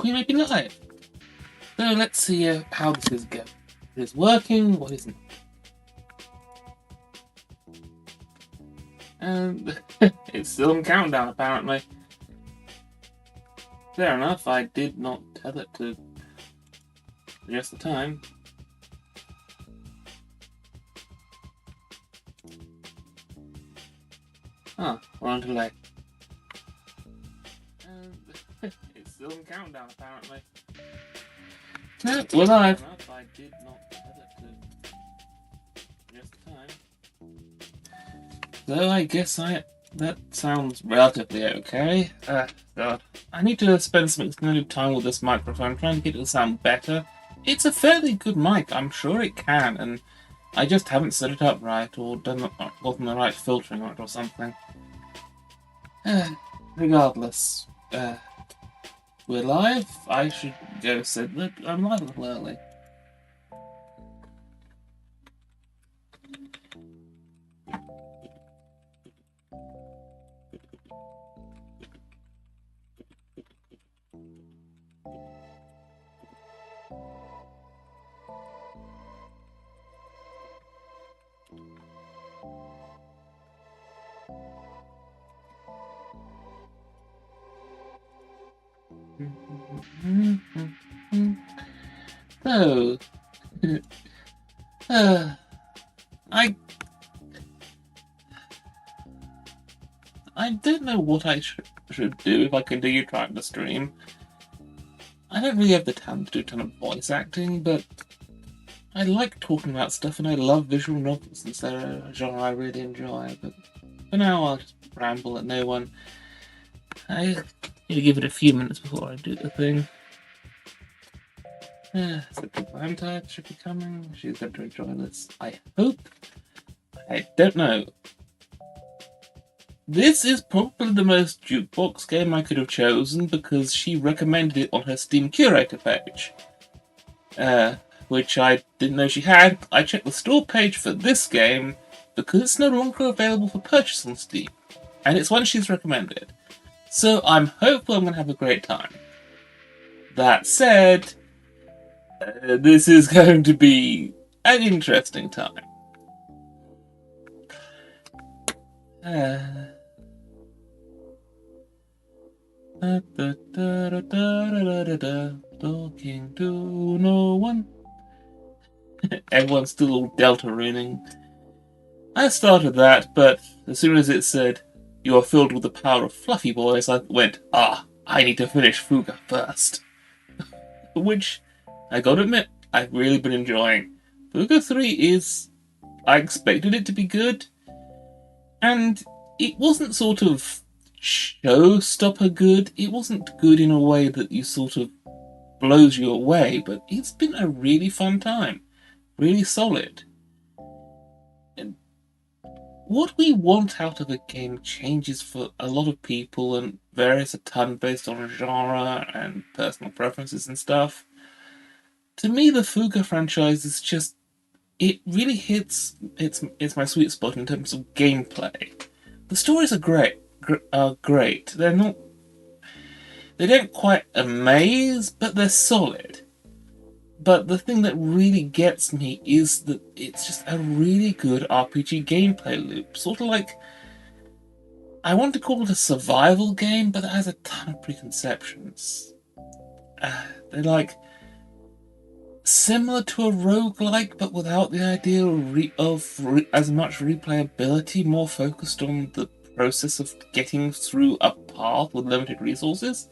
we may be live. So let's see how this is going. What is working, what isn't. And it's still in countdown, apparently. Fair enough, I did not tell it to adjust the time. We're on delay. And it's still in countdown, apparently. No, we're live. I did not tell it to adjust the time. So I guess that sounds relatively okay. God. I need to spend some extended time with this microphone trying to get it to sound better. It's a fairly good mic, I'm sure it can, and I just haven't set it up right or gotten the right filtering on it or something. Regardless, we're live. I should go sit that I'm live a little early. So, I don't know what I should do if I continue trying to stream. I don't really have the talent to do a ton of voice acting, but I like talking about stuff and I love visual novels, and they're a genre I really enjoy. But for now, I'll just ramble at no one. I need to give it a few minutes before I do the thing. So I'm tired, should be coming. She's going to enjoy this. I hope. I don't know. This is probably the most jukebox game I could have chosen because she recommended it on her Steam Curator page. Which I didn't know she had. I checked the store page for this game because it's no longer available for purchase on Steam. And it's one she's recommended. So I'm hopeful I'm going to have a great time. That said, this is going to be an interesting time. Talking to no one. Everyone's still all Delta running. I started that, but as soon as it said, "You are filled with the power of fluffy boys," I went, I need to finish Fuga first. Which, I gotta admit, I've really been enjoying. Fuga 3 is... I expected it to be good, and it wasn't sort of showstopper good. It wasn't good in a way that you sort of blows you away, but it's been a really fun time. Really solid. And what we want out of a game changes for a lot of people and varies a ton based on genre and personal preferences and stuff. To me, the Fuga franchise is just... it really hits it's my sweet spot in terms of gameplay. The stories are great. They're not... they don't quite amaze, but they're solid. But the thing that really gets me is that it's just a really good RPG gameplay loop. Sort of like... I want to call it a survival game, but that has a ton of preconceptions. They're like... similar to a roguelike, but without the idea of as much replayability, more focused on the process of getting through a path with limited resources.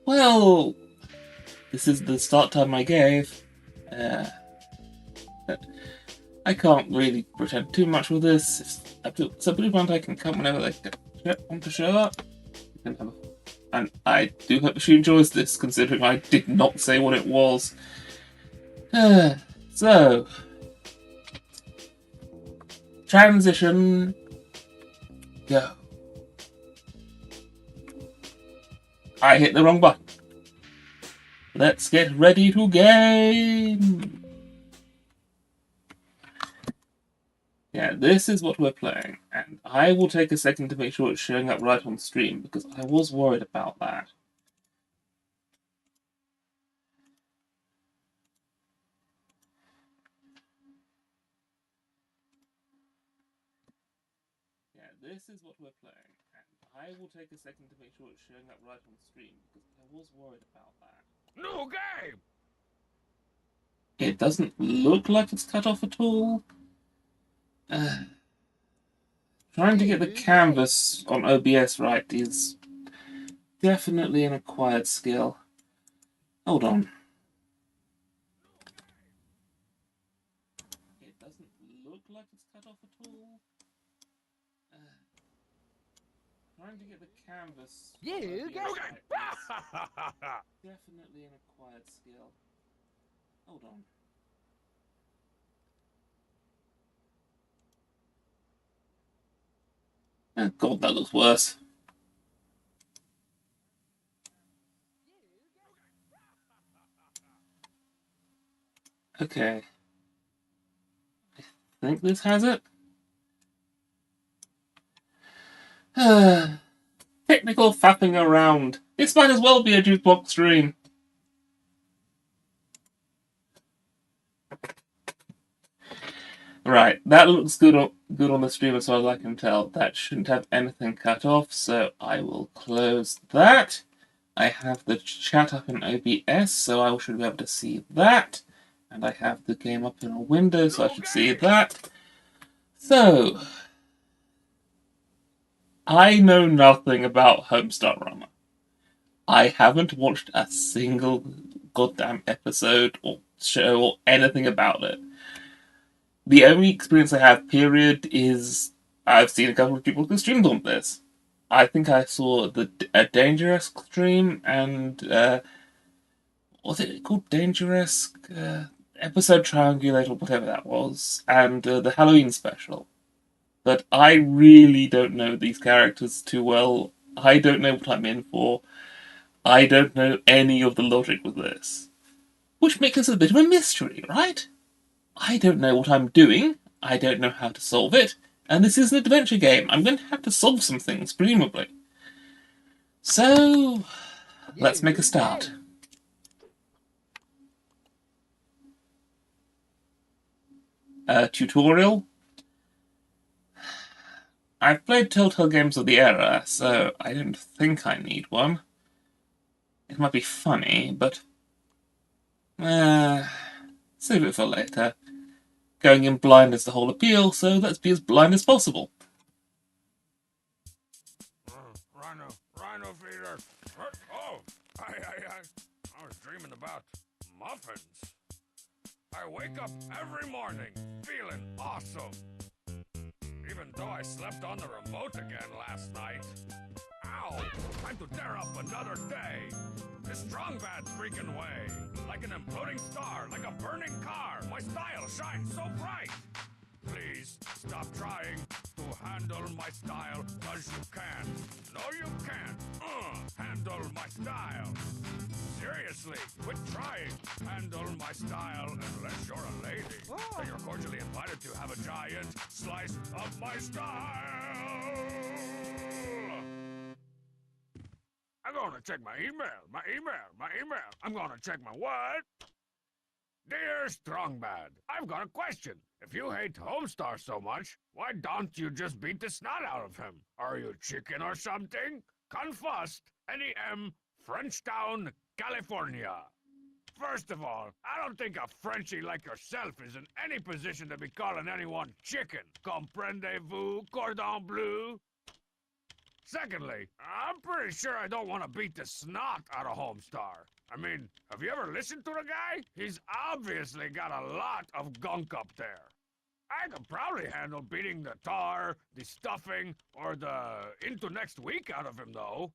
Well, this is the start time I gave. I can't really pretend too much with this. If somebody want, I can come whenever they want to show up. And I do hope she enjoys this, considering I did not say what it was. So... transition... go. I hit the wrong button. Let's get ready to game! Yeah, this is what we're playing, and I will take a second to make sure it's showing up right on stream, because I was worried about that. Yeah, this is what we're playing, and I will take a second to make sure it's showing up right on stream, because I was worried about that. New game! It doesn't look like it's cut off at all. Trying to get the canvas on OBS right is definitely an acquired skill. Hold on. It doesn't look like it's cut off at all. Trying to get the canvas. You OBS right is definitely an acquired skill. Hold on. Oh god, that looks worse. Okay. I think this has it. Technical faffing around. This might as well be a jukebox stream. Right, that looks good on the stream as far as I can tell. That shouldn't have anything cut off, so I will close that. I have the chat up in OBS, so I should be able to see that. And I have the game up in a window, so I should see that. So, I know nothing about Homestar Runner. I haven't watched a single goddamn episode or show or anything about it. The only experience I have, period, is I've seen a couple of people who streamed on this. I think I saw a Dangerous stream and was it called Dangerous episode Triangulate or whatever that was, and the Halloween special. But I really don't know these characters too well. I don't know what I'm in for. I don't know any of the logic with this, which makes this a bit of a mystery, right? I don't know what I'm doing. I don't know how to solve it. And this is an adventure game. I'm going to have to solve some things, presumably. So, let's make a start. Tutorial. I've played Telltale games of the era, so I don't think I need one. It might be funny, but save it for later. Going in blind is the whole appeal, so let's be as blind as possible. Rhino feeder. Oh, I was dreaming about muffins. I wake up every morning feeling awesome. Even though I slept on the remote again last night. Ow! Time to tear up another day. The strong bad freaking way. Like an imploding star, like a burning car. My style shines so bright. Please stop trying to handle my style, cause you can't. No, you can't. Handle my style. Seriously, quit trying. Handle my style unless you're a lady. Then you're cordially invited to have a giant slice of my style. I'm gonna check my email. I'm gonna check my what? Dear Strongbad, I've got a question. If you hate Homestar so much, why don't you just beat the snot out of him? Are you chicken or something? Confust, NEM, Frenchtown, California. First of all, I don't think a Frenchie like yourself is in any position to be calling anyone chicken. Comprendez-vous, cordon bleu? Secondly, I'm pretty sure I don't want to beat the snot out of Homestar. I mean, have you ever listened to the guy? He's obviously got a lot of gunk up there. I could probably handle beating the tar, the stuffing, or the into next week out of him, though.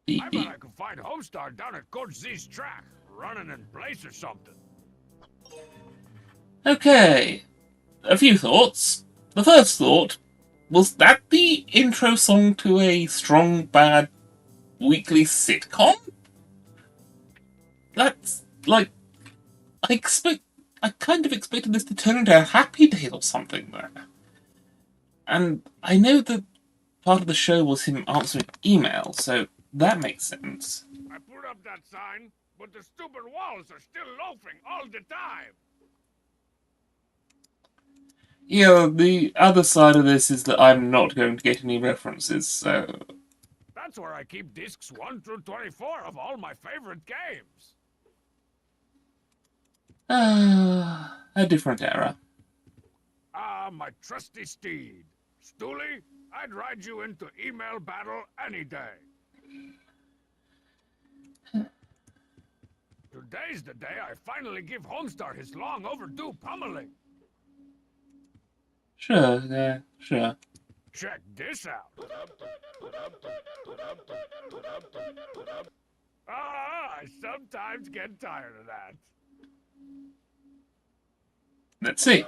I bet I could find Homestar down at Coach Z's track, running in place or something. Okay, a few thoughts. The first thought, was that the intro song to a Strong Bad weekly sitcom? That's, like, I expect I kind of expected this to turn into a happy day or something there. And I know that part of the show was him answering emails, so that makes sense. I put up that sign, but the stupid walls are still loafing all the time. Yeah, the other side of this is that I'm not going to get any references, so... That's where I keep discs 1 through 24 of all my favorite games. A different era. Ah, my trusty steed. Stooley, I'd ride you into email battle any day. Today's the day I finally give Homestar his long overdue pummeling. Sure, yeah, sure. Check this out. Ah, I sometimes get tired of that. Let's see.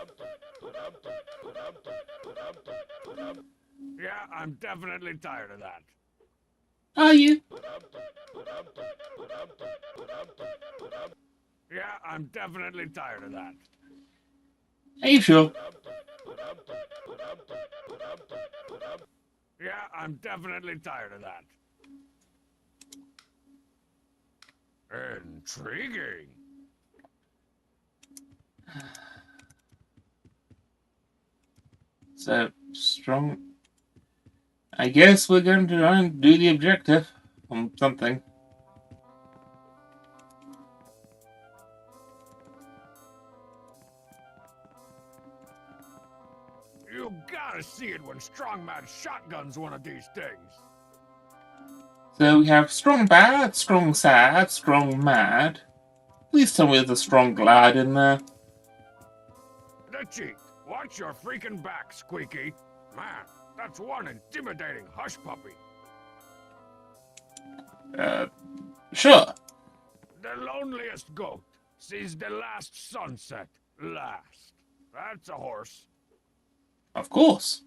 Yeah, I'm definitely tired of that. Are you? Yeah, I'm definitely tired of that. Are you sure? Yeah, I'm definitely tired of that. Intriguing. So, strong... I guess we're going to try and do the objective. On something. You gotta see it when Strong Mad shotguns one of these things. So we have strong bad, strong sad, strong mad. Please tell me there's a strong glad in there. The cheat. Watch your freaking back, Squeaky. Man, that's one intimidating hush puppy. Sure. The loneliest goat sees the last sunset last. That's a horse. Of course.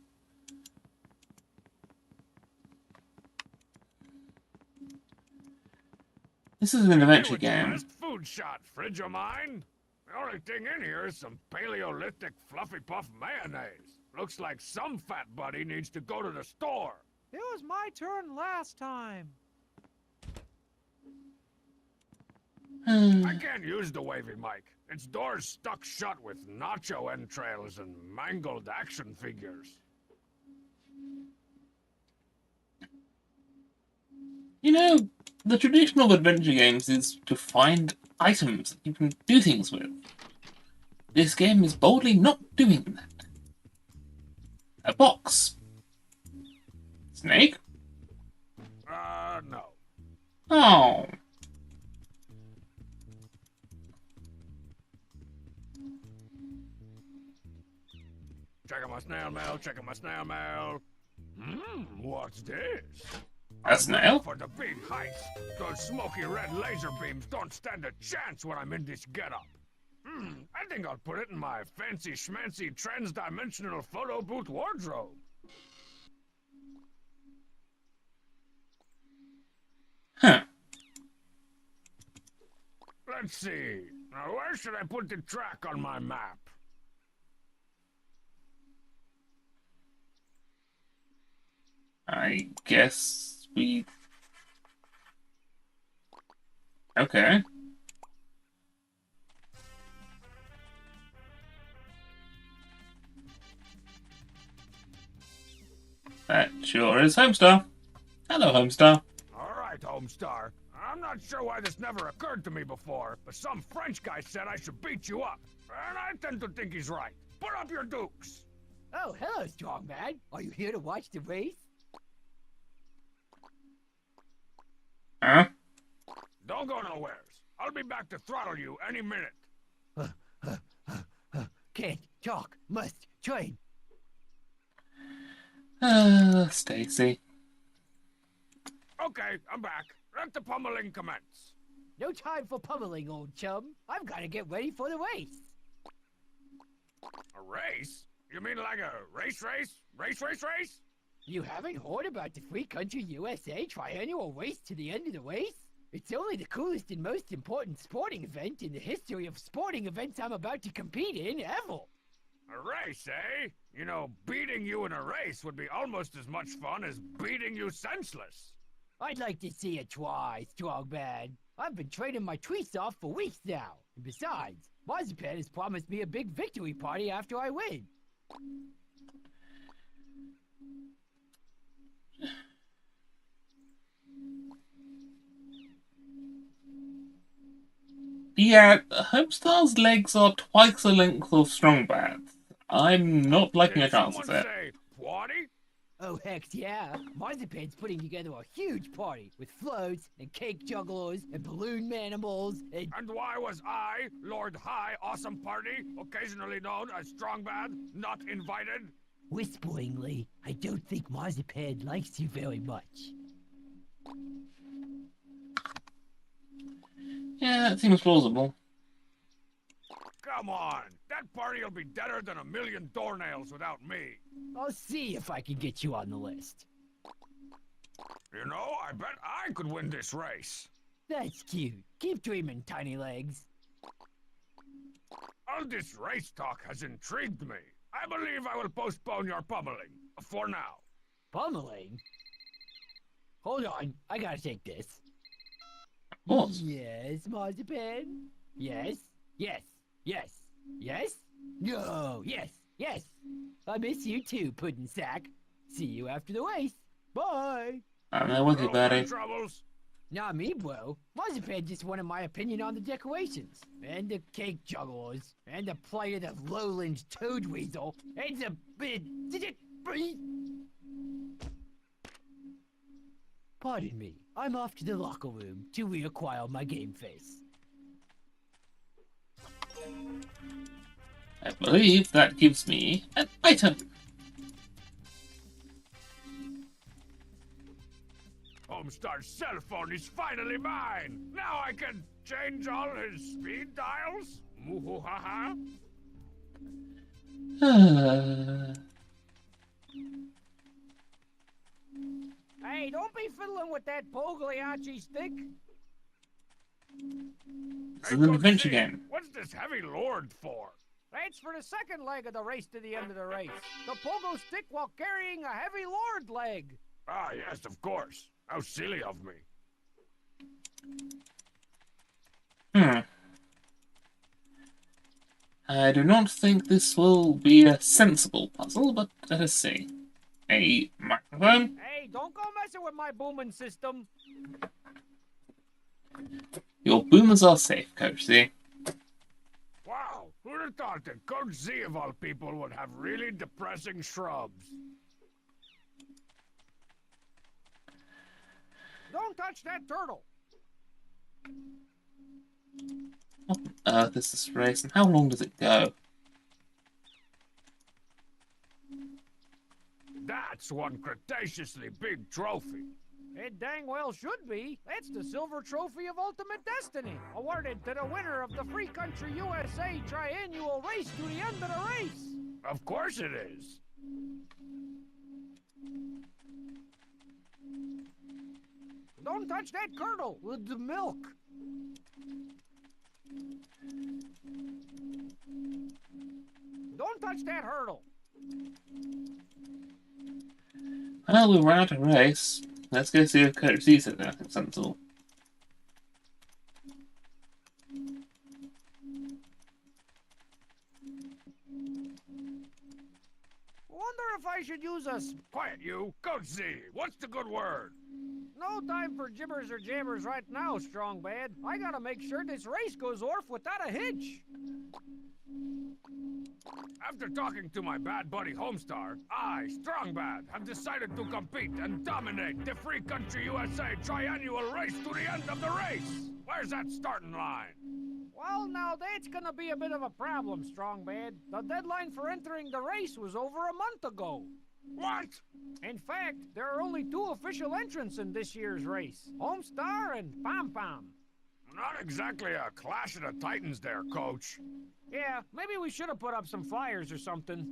This is an adventure game. Best food shot, fridge of mine. The only thing in here is some Paleolithic fluffy puff mayonnaise. Looks like some fat buddy needs to go to the store. It was my turn last time. I can't use the wavy mic. Its door's stuck shut with nacho entrails and mangled action figures. You know, the tradition of adventure games is to find items that you can do things with. This game is boldly not doing that. A box. Snake? No. Oh. Checking my snail mail, checking my snail mail. What's this? A snail? For the big heist. Those smoky red laser beams don't stand a chance when I'm in this getup. I think I'll put it in my fancy schmancy trans-dimensional photo booth wardrobe. Huh. Let's see. Now, where should I put the track on my map? I guess we... Okay. That sure is Homestar. Hello, Homestar. All right, Homestar. I'm not sure why this never occurred to me before, but some French guy said I should beat you up. And I tend to think he's right. Put up your dukes. Oh, hello, strong man. Are you here to watch the race? Huh? Don't go nowheres. I'll be back to throttle you any minute. Can't talk, must train. Stacy. Okay, I'm back. Let the pummeling commence. No time for pummeling, old chum. I've got to get ready for the race. A race? You mean like a race? You haven't heard about the Free Country USA Triannual Race to the End of the Race? It's only the coolest and most important sporting event in the history of sporting events I'm about to compete in ever. A race, eh? You know, beating you in a race would be almost as much fun as beating you senseless. I'd like to see it try, Strongbad. I've been training my tweets off for weeks now. And besides, Marzipan has promised me a big victory party after I win. Yeah, Homestar's legs are twice the length of Strongbad's. I'm not liking Did your chances someone there. say Pwani? Oh, heck yeah. Marzipan's putting together a huge party with floats and cake jugglers and balloon manimals and... And why was I, Lord High Awesome Party, occasionally known as Strongbad, not invited? Whisperingly, I don't think Marzipan likes you very much. Yeah, that seems plausible. Come on, that party'll be deader than a million doornails without me. I'll see if I can get you on the list. You know, I bet I could win this race. That's cute. Keep dreaming, tiny legs. All this race talk has intrigued me. I believe I will postpone your pummeling, for now. Pummeling? Hold on, I gotta take this. Of course. Yes, Marzipan? Yes, yes, yes, yes? No, yes, yes. I miss you too, Puddin' Sack. See you after the race. Bye. I'm there with you, No more buddy. troubles. Not me, bro. Marzipan just wanted my opinion on the decorations, and the cake jugglers, and the plight of the lowland toad weasel, and the bit. Pardon me, I'm off to the locker room to reacquire my game face. I believe that gives me an item. Homestar's cell phone is finally mine. Now I can change all his speed dials. Moo-hoo-ha-ha. Hey, don't be fiddling with that Pogliacci stick. This is an adventure game. What's this heavy lord for? That's for the second leg of the race to the end of the race. The pogo stick while carrying a heavy lord leg. Ah, yes, of course. How silly of me. I do not think this will be a sensible puzzle, but let us see. A microphone. Hey, don't go messing with my booming system. Your boomers are safe, Coach Z. Wow, who'd have thought that Coach Z of all people would have really depressing shrubs? Don't touch that turtle. What on earth is this race, and how long does it go? That's one cretaceously big trophy. It dang well should be. That's the Silver Trophy of Ultimate Destiny, awarded to the winner of the Free Country USA Triannual Race to the end of the race. Of course it is. Don't touch that curdle with the milk. Don't touch that hurdle. Well, we ran out of race. Let's go see if Coach Z said anything sensible. Wonder if I should use a... Quiet, you. Coach Z, what's the good word? No time for gibbers or jabbers right now, Strong Bad. I gotta make sure this race goes off without a hitch. After talking to my bad buddy Homestar, I, Strongbad, have decided to compete and dominate the Free Country USA Triannual Race to the end of the race. Where's that starting line? Well, now that's gonna be a bit of a problem, Strong Bad. The deadline for entering the race was over a month ago. What? In fact, there are only 2 official entrants in this year's race, Homestar and Pom Pom. Not exactly a clash of the titans there, Coach. Yeah, maybe we should have put up some flyers or something.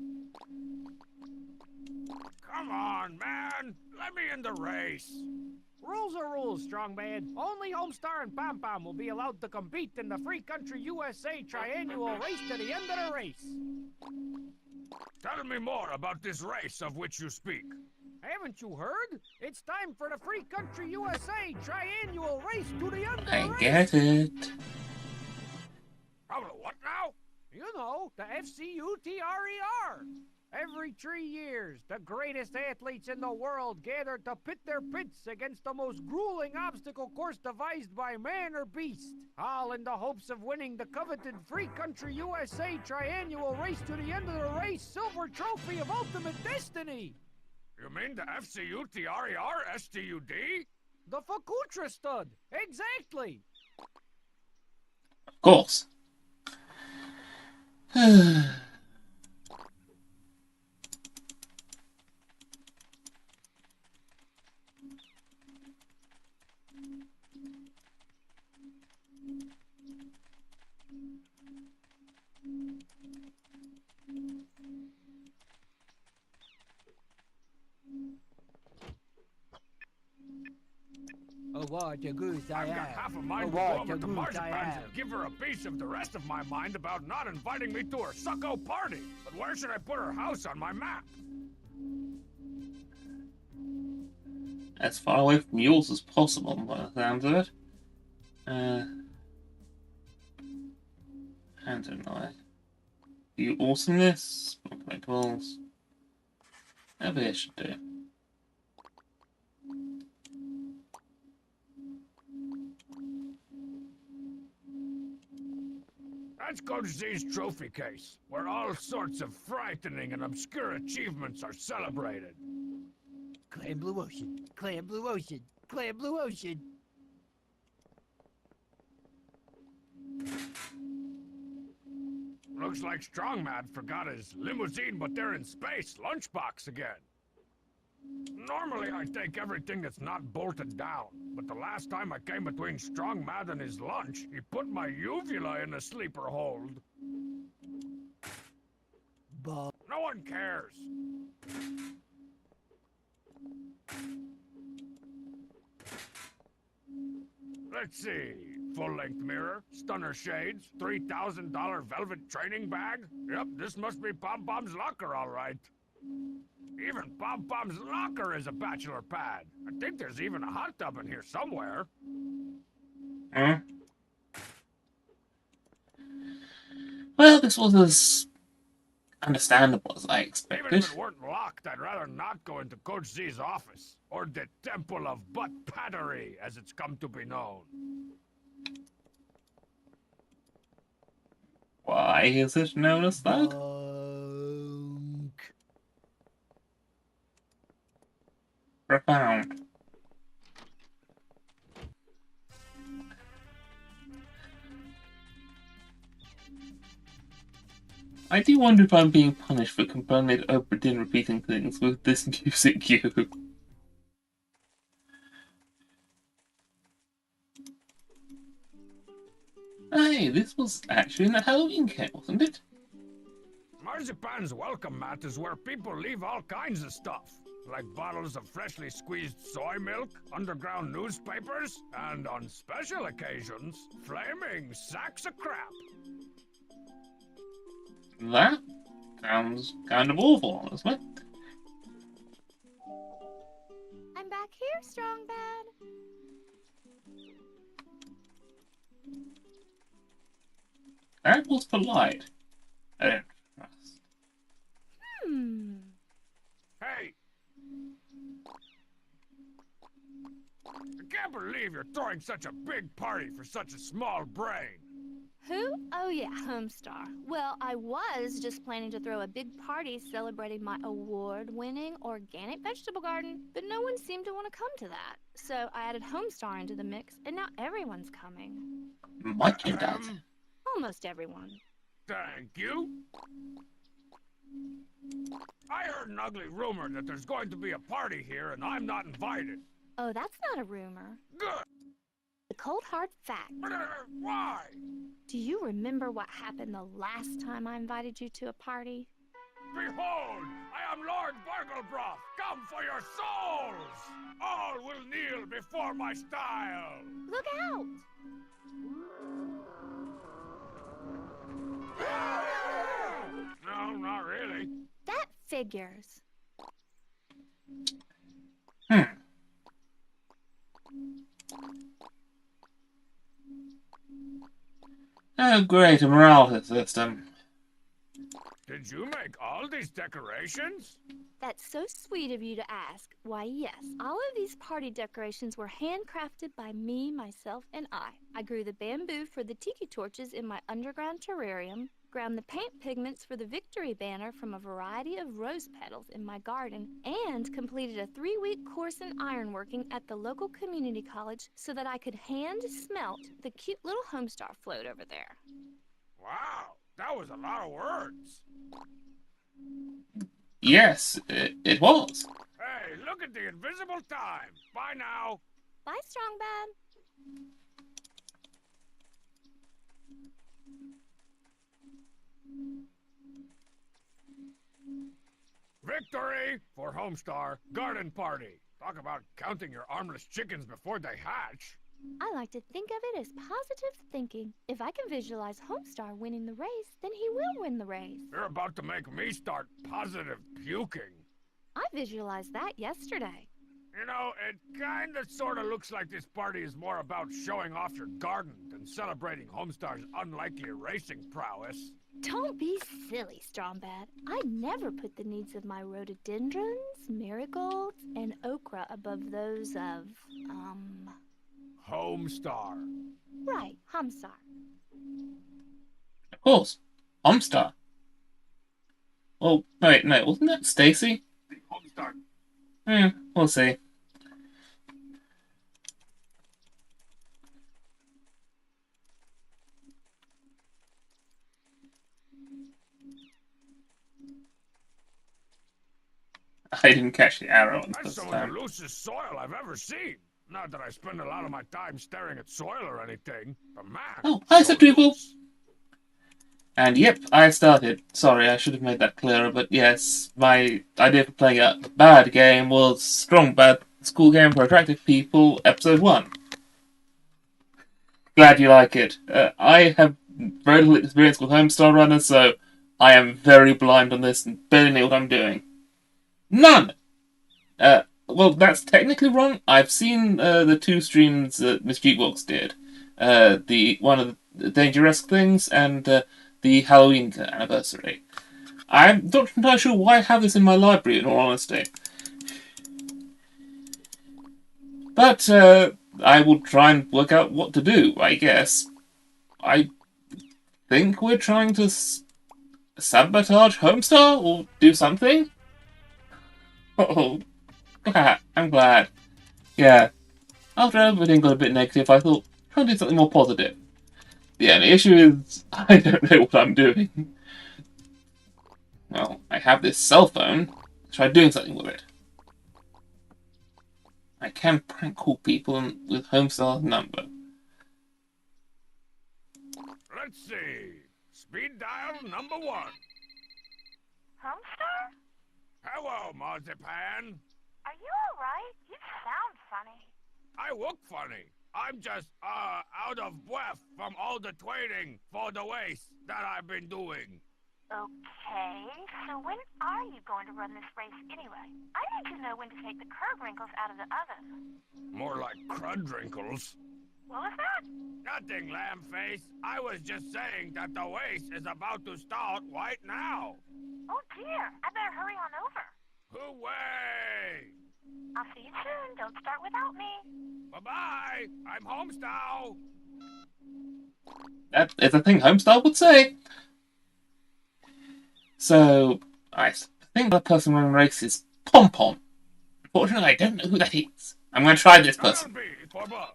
Come on, man. Let me in the race. Rules are rules, Strongman. Only Homestar and Pom Pom will be allowed to compete in the Free Country USA Triannual Race to the end of the race. Tell me more about this race of which you speak. Haven't you heard? It's time for the Free Country USA Triannual Race to the end of the I race. get it. Oh, what now? You know, the FCUTRER. Every 3 years, the greatest athletes in the world gather to pit their pits against the most grueling obstacle course devised by man or beast, all in the hopes of winning the coveted Free Country USA Triannual Race to the end of the race Silver Trophy of Ultimate Destiny. You mean the FCUTRER STUD? The Fakutra stud, exactly. Of course. Oh, what a goose I I've got have. half a mind to go over to Marzipan's and give her a piece of the rest of my mind about not inviting me to her sucko party. But where should I put her house on my map? As far away from yours as possible, by the sounds of it. I don't know. You awesomeness? Collectibles? Maybe I should do. Let's go to Z's trophy case, where all sorts of frightening and obscure achievements are celebrated. Clan Blue Ocean, Clan Blue Ocean, Clan Blue Ocean. Looks like Strongman forgot his limousine, but they're in space lunchbox again. Normally I take everything that's not bolted down, but the last time I came between Strongman and his lunch, he put my uvula in a sleeper hold. But No one cares. Let's see. Full-length mirror, stunner shades, $3,000 velvet training bag. Yep, this must be Pom Pom's locker, all right. Even Pom Pom's locker is a bachelor pad. I think there's even a hot tub in here somewhere. Well, this was as understandable as I Even expected. if it weren't locked, I'd rather not go into Coach Z's office. Or the Temple of Butt Pattery, as it's come to be known. Why is it known as that? bonk. Profound. I do wonder if I'm being punished for complaining over din repeating things with this music cue. Hey, this was actually in the Halloween camp, wasn't it? Marzipan's welcome mat is where people leave all kinds of stuff. Like bottles of freshly squeezed soy milk, underground newspapers, and on special occasions, flaming sacks of crap. That sounds kind of awful, honestly. I'm back here, Strong Bad. That was polite. I don't trust. Hey! I can't believe you're throwing such a big party for such a small brain. Who? Oh yeah, Homestar. Well, I was just planning to throw a big party celebrating my award-winning organic vegetable garden, but no one seemed to want to come to that. So I added Homestar into the mix, and now everyone's coming. Mike you does. Almost everyone. Thank you. I heard an ugly rumor that there's going to be a party here and I'm not invited. Oh, that's not a rumor. Good. The cold hard fact. Why? Do you remember what happened the last time I invited you to a party? Behold, I am Lord Barglebroth, come for your souls! All will kneel before my style! Look out! No, not really. That figures. Hmm. Oh, great, a morale system. Did you make all these decorations? That's so sweet of you to ask. Why, yes, all of these party decorations were handcrafted by me, myself, and I. I grew the bamboo for the tiki torches in my underground terrarium, ground the paint pigments for the victory banner from a variety of rose petals in my garden, and completed a 3-week course in ironworking at the local community college so that I could hand smelt the cute little Homestar float over there. Wow, that was a lot of words. Yes, it was. Hey, look at the invisible time. Bye now. Bye, Strong Bad. Victory for Homestar Garden Party. Talk about counting your armless chickens before they hatch. I like to think of it as positive thinking. If I can visualize Homestar winning the race, then he will win the race. You're about to make me start positive puking. I visualized that yesterday. You know, it kinda sorta looks like this party is more about showing off your garden than celebrating Homestar's unlikely racing prowess. Don't be silly, Strongbad. I never put the needs of my rhododendrons, marigolds, and okra above those of, Homestar. right, Homestar. Of course. Homestar. Oh, wait, no, wasn't that Stacy? Homestar. We'll see. I didn't catch the arrow on the That's first some of time. the loosest soil I've ever seen. Not that I spend a lot of my time staring at soil or anything, but man. Oh, hi, so people. loose. And yep, I started. Sorry, I should have made that clearer, but yes, my idea for playing a bad game was Strong Bad School Game for Attractive People, Episode 1. Glad you like it. I have very little experience with Homestar Runner, so I am very blind on this and barely know what I'm doing. None! Well, that's technically wrong. I've seen the 2 streams that Miss Jukebox did. The one of the Dangerous things and the Halloween anniversary. I'm not entirely sure why I have this in my library, in all honesty. But I will try and work out what to do, I guess. I think we're trying to sabotage Homestar or do something? Oh, I'm glad. Yeah. After everything got a bit negative, I thought, try and do something more positive. Yeah, the issue is, I don't know what I'm doing. Well, I have this cell phone. Try doing something with it. I can prank call people with Homestar's number. Let's see. Speed dial number 1. Homestar? Hello, Marzipan. Are you alright? You sound funny. I look funny. I'm just, out of breath from all the training for the race that I've been doing. Okay, so when are you going to run this race anyway? I need to know when to take the curb wrinkles out of the oven. More like crud wrinkles. What was that? Nothing, lamb face. I was just saying that the race is about to start right now. Oh dear, I better hurry on over. Hooray! I'll see you soon. Don't start without me. Bye-bye. I'm Homestar. That is a thing Homestar would say. So, I think the person running the race is Pom Pom. Unfortunately, I don't know who that is. I'm going to try this person. That'll be for Buzz.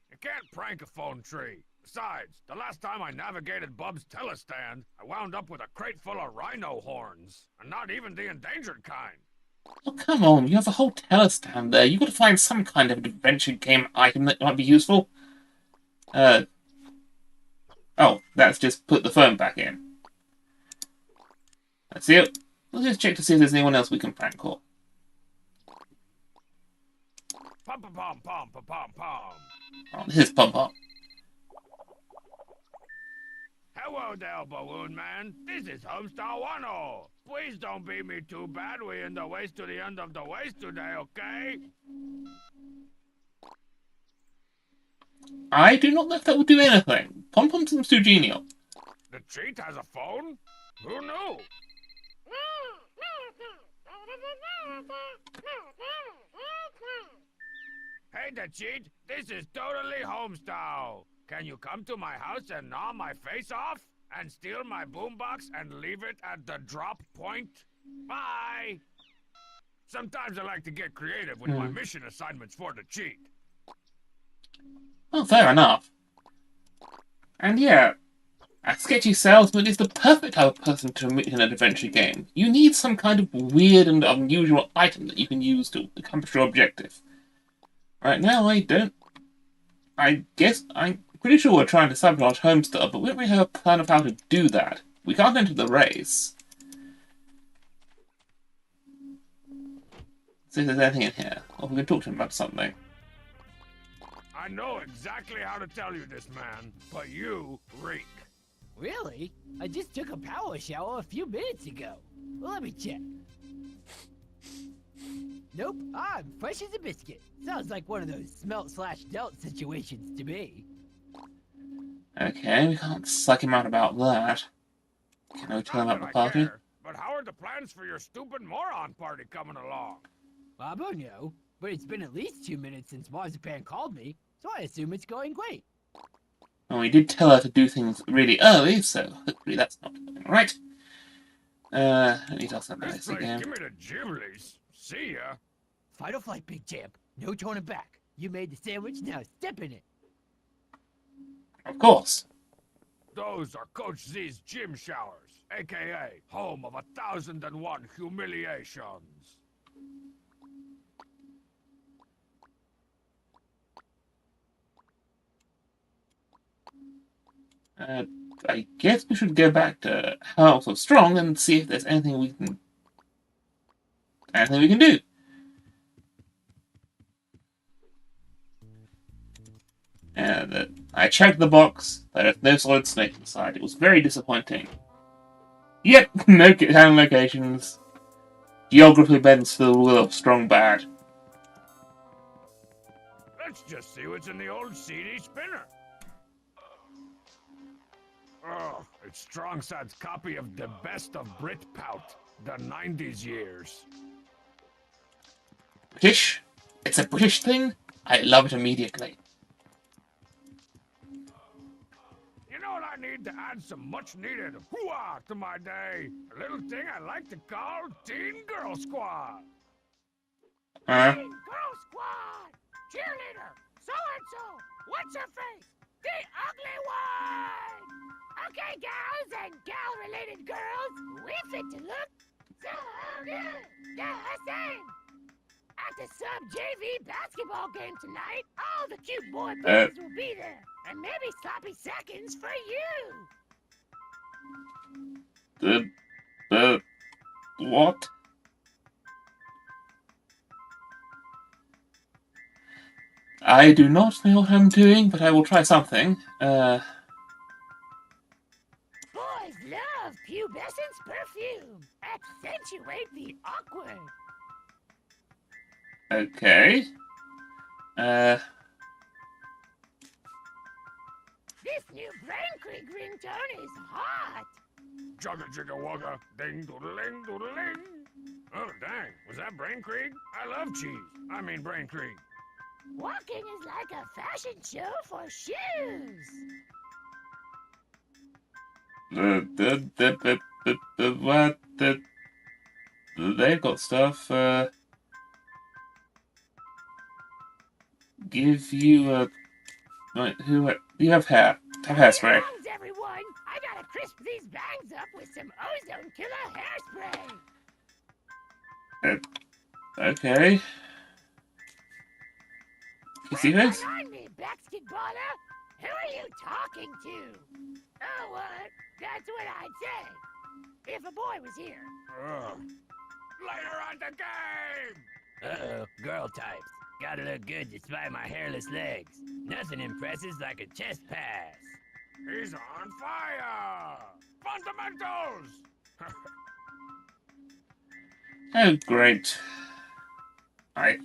You can't prank a phone tree. Besides, the last time I navigated Bub's telestand, I wound up with a crate full of rhino horns. And not even the endangered kind. Oh, come on, you have a whole telestand there. You've got to find some kind of adventure game item that might be useful. Oh, that's just put the phone back in. Let's see it. Let's just check to see if there's anyone else we can prank call. Pom pom pom pom pom pom pom. Oh, this is Pom Pom. Hello there, Balloon Man. This is Homestar Wano. Please don't beat me too bad. We're in the ways to the end of the ways today, okay? I do not know if that will do anything. Pom Pom seems too genial. The cheat has a phone? Who knew? Hey, the cheat. This is totally Homestar. Can you come to my house and gnaw my face off? And steal my boombox and leave it at the drop point? Bye! Sometimes I like to get creative with my mission assignments for the cheat. Well, fair enough. And yeah, a sketchy salesman is the perfect type of person to meet in an adventure game. You need some kind of weird and unusual item that you can use to accomplish your objective. Right now, I don't... I guess I'm pretty sure we're trying to sabotage Homestar, but we don't really have a plan of how to do that. We can't enter the race. See if there's anything in here. Or we can talk to him about something. I know exactly how to tell you this, man, but you reek. Really? I just took a power shower a few minutes ago. Well, let me check. Nope, I'm fresh as a biscuit. Sounds like one of those smelt/dealt situations to me. Okay, we can't suck him out about that. Can we tell him Not about the that I party? care, but how are the plans for your stupid moron party coming along? I don't know, but it's been at least 2 minutes since Marzipan called me, so I assume it's going great. Well, we did tell her to do things really early, so hopefully that's not going right. Let me tell something This nice place, again. give me the Ghiblis. See ya. Fight or flight, big champ. No turning back. You made the sandwich, now step in it. Of course. Those are Coach Z's gym showers, aka home of 1,001 humiliations. I guess we should go back to House of Strong and see if there's anything we can do. And I checked the box. There is no solid snake inside. It was very disappointing. Yep, no town locations. Geography bends to the will of Strong Bad. Let's just see what's in the old CD spinner. Oh, it's Strongsad's copy of the best of Britpout, the 90s years. British? It's a British thing? I love it immediately. You know what I need to add some much-needed hoo-ah to my day? A little thing I like to call Teen Girl Squad. Teen Girl Squad! Cheerleader! So-and-so! What's her face? The ugly one! Okay, gals and gal-related girls, we fit to look so good. The same. At the sub-JV basketball game tonight, all the cute boy boys will be there. And maybe sloppy seconds for you. What? I do not know what I'm doing, but I will try something. Boys love pubescence perfume. Accentuate the awkward. Okay. This new Brain Creek ringtone is hot. Jugga jigga wugga, ding doodling doodling. Oh dang, was that Brain Creek? I love cheese. I mean Brain Creek. Walking is like a fashion show for shoes. What? They've got stuff. Give you a. Wait, you have hair? Have hairspray. Bangs, everyone! I gotta crisp these bangs up with some ozone killer hairspray. Okay. You see this? Hang on me, backskid baller. Who are you talking to? Oh, what? That's what I'd say. If a boy was here. Ugh. Later on the game! Uh-oh, girl types. Gotta look good despite my hairless legs. Nothing impresses like a chest pass. He's on fire! Fundamentals! Oh, great. I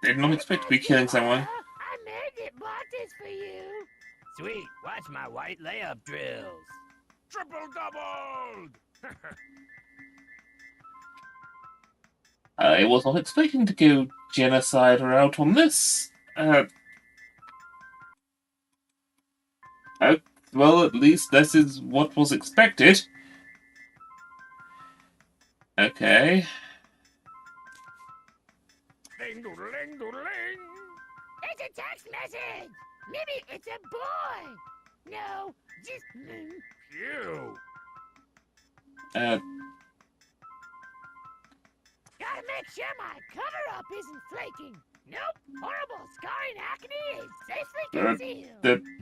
did not expect to be killing someone. I made it bought this for you. Sweet, watch my white layup drills. Triple doubled! I was not expecting to go genocide route on this. Oh, well, at least this is what was expected. Okay. Ding doodling doodling! It's a text message. Maybe it's a boy. No, just Phew! Gotta make sure my cover-up isn't flaking. Nope, horrible scarring acne is safely concealed. It's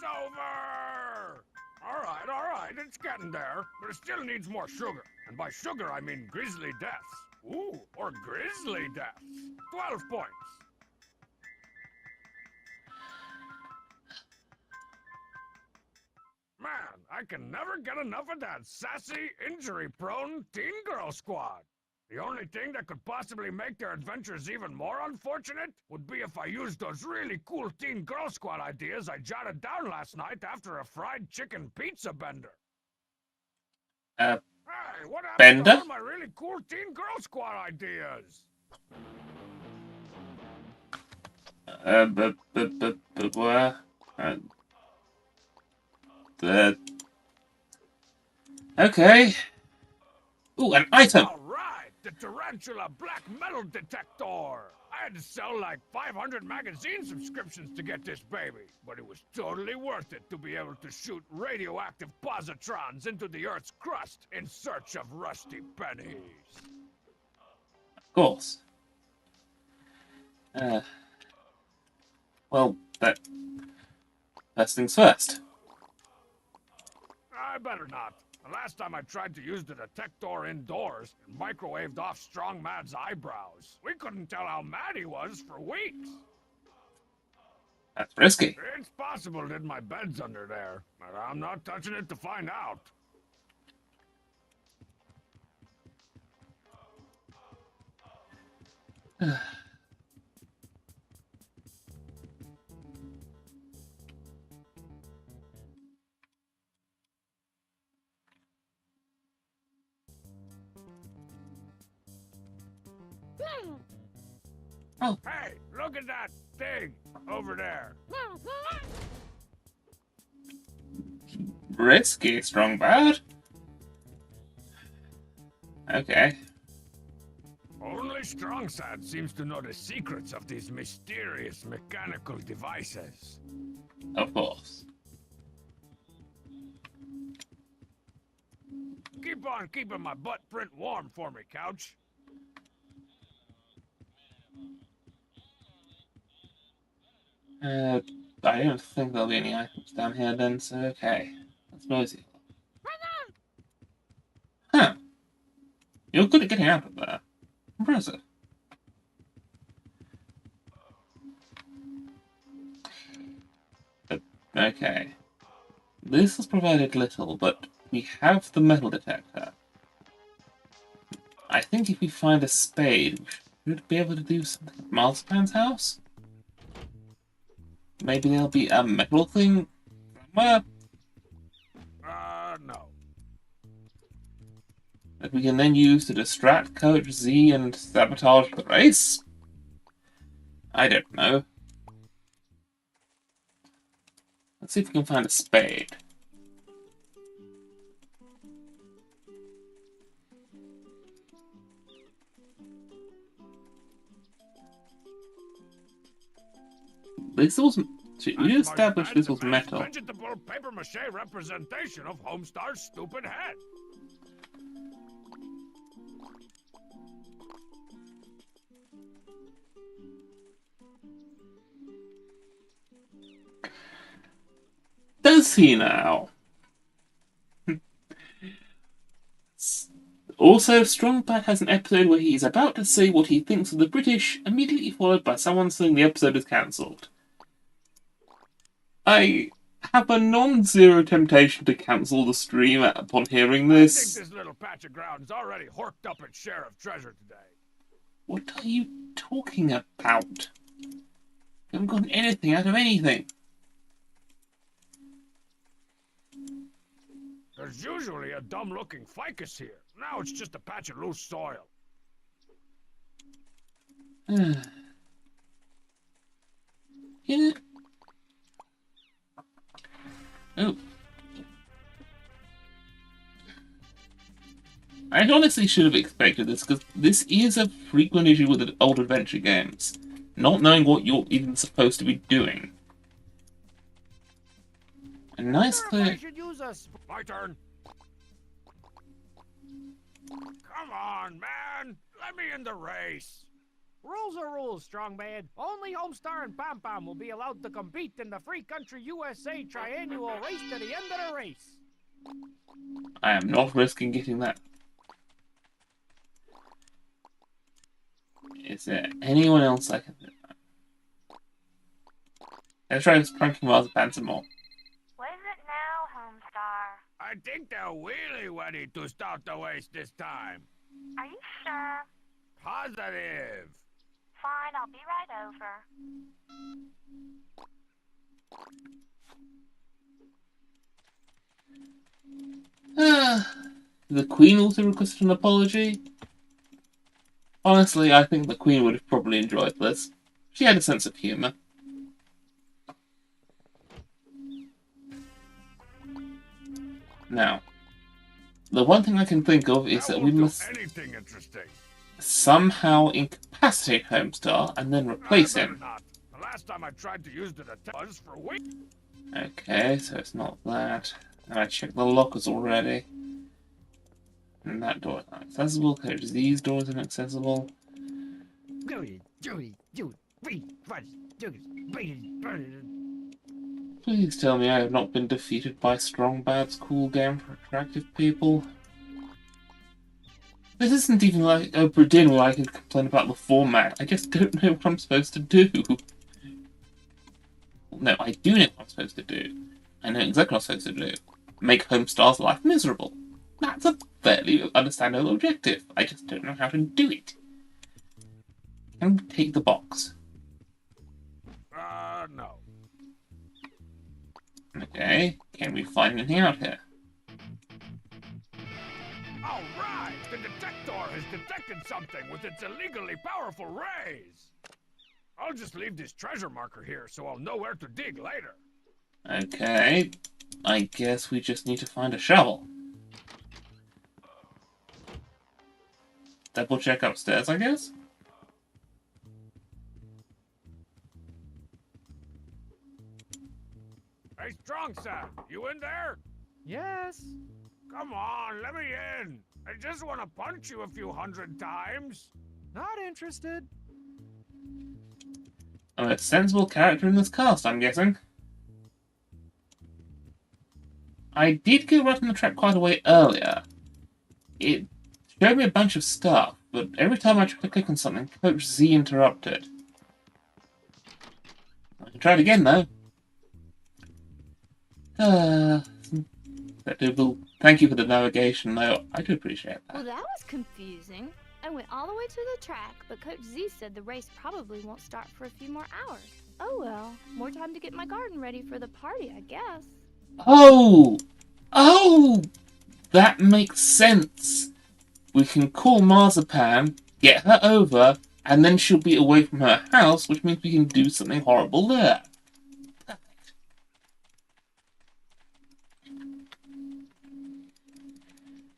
over! Alright, it's getting there, but it still needs more sugar. And by sugar, I mean grisly deaths. Ooh, or grisly deaths. 12 points. Man, I can never get enough of that sassy, injury-prone teen girl squad. The only thing that could possibly make their adventures even more unfortunate would be if I used those really cool teen girl squad ideas I jotted down last night after a fried chicken pizza bender. Hey, what happened Bender? to all my really cool teen girl squad ideas? Where? Okay. Ooh, an item! All right, the tarantula black metal detector. I had to sell like 500 magazine subscriptions to get this baby, but it was totally worth it to be able to shoot radioactive positrons into the Earth's crust in search of rusty pennies. Of course. Well, first things first. I better not. The last time I tried to use the detector indoors, it microwaved off Strong Mad's eyebrows. We couldn't tell how mad he was for weeks. That's risky. It's possible that my bed's under there, but I'm not touching it to find out. Oh. Hey, look at that thing over there. Risky, strong bad. Okay. Only Strong Sad seems to know the secrets of these mysterious mechanical devices. Of course. Keep on keeping my butt print warm for me, Couch. I don't think there'll be any items down here then, so okay. That's noisy. Huh. You're good at getting out of there. Impressive. Okay. This has provided little, but we have the metal detector. I think if we find a spade, we should be able to do something at Marzipan's house? Maybe there'll be a metal thing somewhere No. that we can then use to distract Coach Z and sabotage the race? I don't know. Let's see if we can find a spade. This was... We established this was metal. Vegetable papier-mâché representation of Homestar's stupid head. does he now? Also, Strongbad has an episode where he is about to say what he thinks of the British, immediately followed by someone saying the episode is cancelled. I have a non-zero temptation to cancel the stream upon hearing I think this. this little patch of ground's already horked up its share of treasure today. What are you talking about? You haven't gotten anything out of anything. There's usually a dumb-looking ficus here. Now it's just a patch of loose soil. You know... Oh. I honestly should have expected this, because this is a frequent issue with old adventure games. Not knowing what you're even supposed to be doing. A nice clear... My turn. Come on, man. Let me in the race. Rules are rules, Strongbad. Only Homestar and Pom Pom will be allowed to compete in the Free Country USA Triannual Race to the end of the race. I am not risking getting that. Is there anyone else I can do that? Let's try pranking Marzipan some more. What is it now, Homestar? I think they're really ready to start the race this time. Are you sure? Positive. Fine, I'll be right over. The Queen also requested an apology. Honestly, I think the Queen would have probably enjoyed this. She had a sense of humour. Now, the one thing I can think of is that we must anything interesting. somehow incapacitate Homestar and then replace him. Not. The last time I tried to use the attack was for weeks. Okay, so it's not that. And I checked the lockers already. And that door is not accessible. Because these doors are inaccessible. Please tell me I have not been defeated by Strongbad's cool game for attractive people. This isn't even like Oprah Din where I can complain about the format. I just don't know what I'm supposed to do. No, I do know what I'm supposed to do. I know exactly what I'm supposed to do. Make Homestar's life miserable. That's a fairly understandable objective. I just don't know how to do it. Can we take the box? No. Okay, can we find anything out here? All right, the detector has detected something with its illegally powerful rays. I'll just leave this treasure marker here so I'll know where to dig later. Okay, I guess we just need to find a shovel. Double check upstairs, I guess? Hey, Strong Sam, you in there? Yes. Come on, let me in. I just want to punch you a few hundred times. Not interested. I'm a sensible character in this cast, I'm guessing. I did go right on the track quite a way earlier. It showed me a bunch of stuff, but every time I tried to click on something, Coach Z interrupted. I can try it again, though. Thank you for the navigation, though. I do appreciate that. Well, that was confusing. I went all the way to the track, but Coach Z said the race probably won't start for a few more hours. Oh well, more time to get my garden ready for the party, I guess. Oh! Oh! That makes sense. We can call Marzipan, get her over, and then she'll be away from her house, which means we can do something horrible there.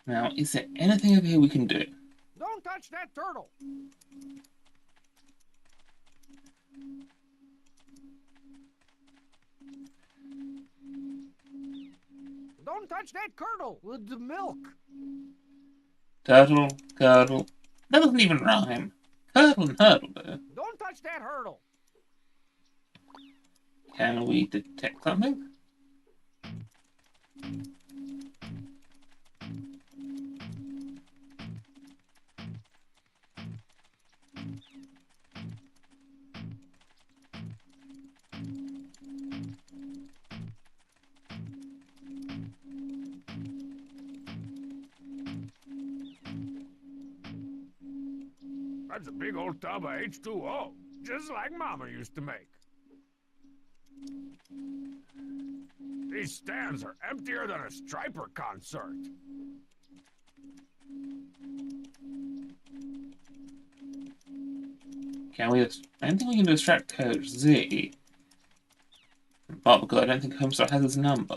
Now, is there anything over here we can do? Don't touch that turtle. Don't touch that curdle with the milk. Turtle, curdle. That doesn't even rhyme. Curdle and hurdle, though. Don't touch that hurdle. Can we detect something? That's a big old tub of H2O, just like Mama used to make. These stands are emptier than a Striper concert. Can we? I don't think we can distract Coach Z. But because I don't think Homestar has his number.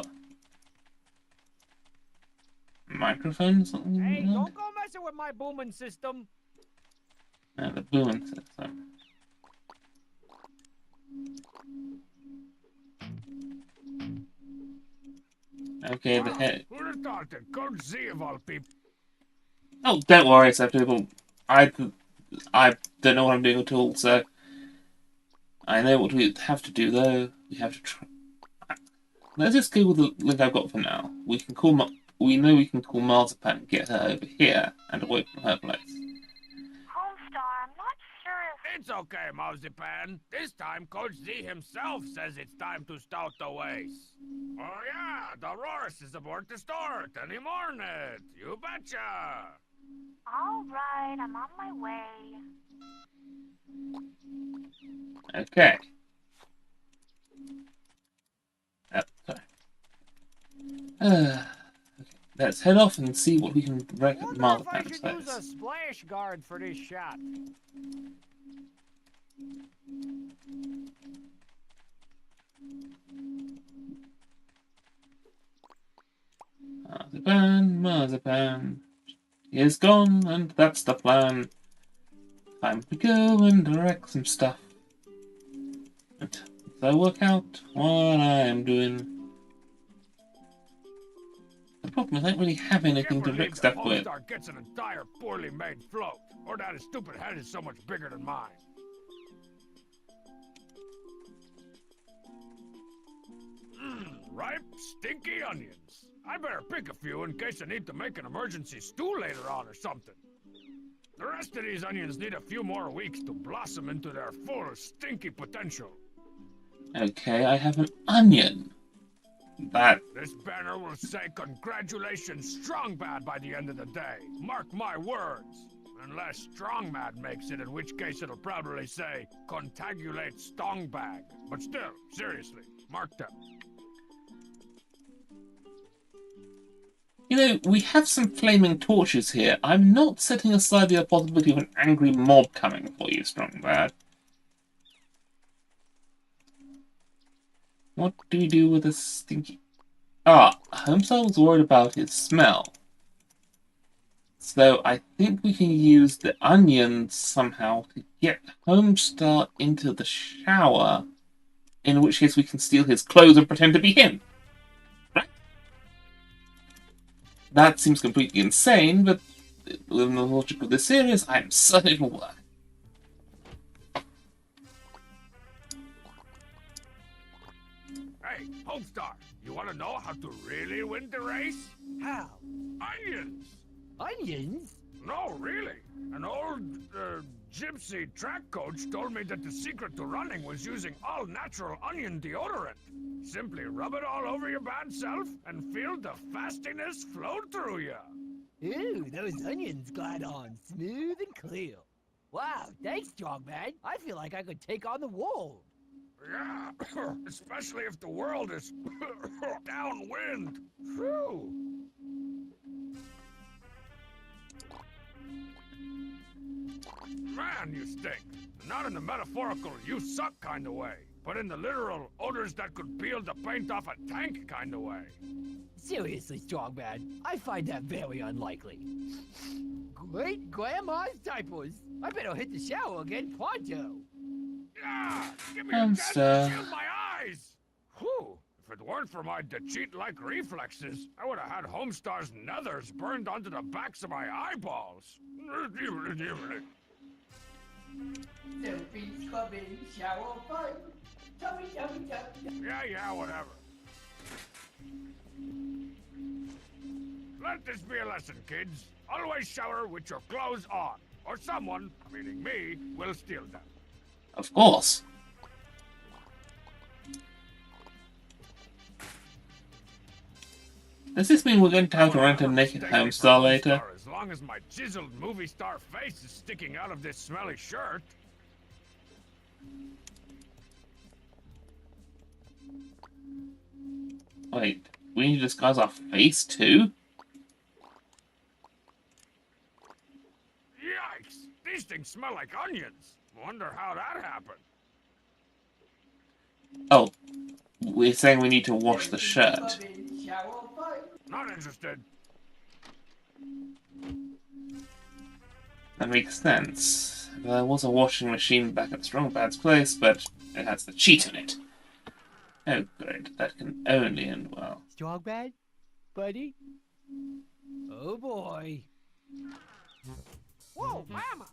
Microphone? Something? Hey, like don't go messing with my booming system. that? The booming system. Okay, the Wow, head. who'd have thought that Coach Z of all people... Oh, don't worry, Acceptable. I don't know what I'm doing at all, so I know what we have to do though. We have to try. Let's just go with the link I've got for now. We can call. We know we can call Marzipan and get her over here and away from her place. Homestar, I'm not sure if... It's okay, Marzipan. This time, Coach Z himself says it's time to start the waste. Oh yeah, the Roris is aboard to start any morning. You betcha. All right, I'm on my way. Okay. Sorry. Okay. Let's head off and see what we can wreck at Wonder if I Marzipan's should use a place. splash guard for this shot. Marzipan, Marzipan. He is gone, and that's the plan. Time to go and wreck some stuff. Until I work out what I am doing. The problem is I don't really have anything Can't to believe wreck that stuff with. Homestar gets an entire poorly made float, or that his stupid head is so much bigger than mine. Ripe, stinky onions. I better pick a few in case I need to make an emergency stew later on or something. The rest of these onions need a few more weeks to blossom into their full, stinky potential. Okay, I have an onion. That This banner will say congratulations Strongbad by the end of the day. Mark my words. Unless Strongmad makes it, in which case it'll probably say contagulate Stongbag. But still, seriously, mark them. You know, we have some flaming torches here. I'm not setting aside the possibility of an angry mob coming for you, Strongbad. What do we do with a stinky... Homestar was worried about his smell. So I think we can use the onions somehow to get Homestar into the shower, in which case we can steal his clothes and pretend to be him. Right? That seems completely insane, but within the logic of this series, I'm certain it will work. Hey, Homestar, you want to know how to really win the race? How? Onions! Onions? No, really. An old, gypsy track coach told me that the secret to running was using all-natural onion deodorant. Simply rub it all over your bad self and feel the fastiness flow through you. Ooh, those onions glide on smooth and clear. Wow, thanks, Strongman. I feel like I could take on the world. Yeah, especially if the world is downwind. Phew. Man, you stink. Not in the metaphorical you suck kind of way, but in the literal odors that could peel the paint off a tank kind of way. Seriously, Strongman, I find that very unlikely. Great grandma's diapers. I better hit the shower again pronto. Yeah, give me a chance to shield my eyes. Whew. If it weren't for my cheat-like reflexes, I would have had Homestar's nethers burned onto the backs of my eyeballs. Sophie's coming, shower fun. Tummy, tummy, tummy. Yeah, whatever. Let this be a lesson, kids. Always shower with your clothes on, or someone, meaning me, will steal them. Of course. Does this mean we're going to have to rent a naked Take me home for star later? As long as my chiseled movie star face is sticking out of this smelly shirt. Wait, we need to disguise our face too? Yikes! These things smell like onions. Wonder how that happened. Oh, we're saying we need to wash the shirt. Not interested. That makes sense. There was a washing machine back at Strongbad's place, but it has the cheat in it. Oh, great. That can only end well. Strong bad, buddy? Oh boy. Whoa, mama!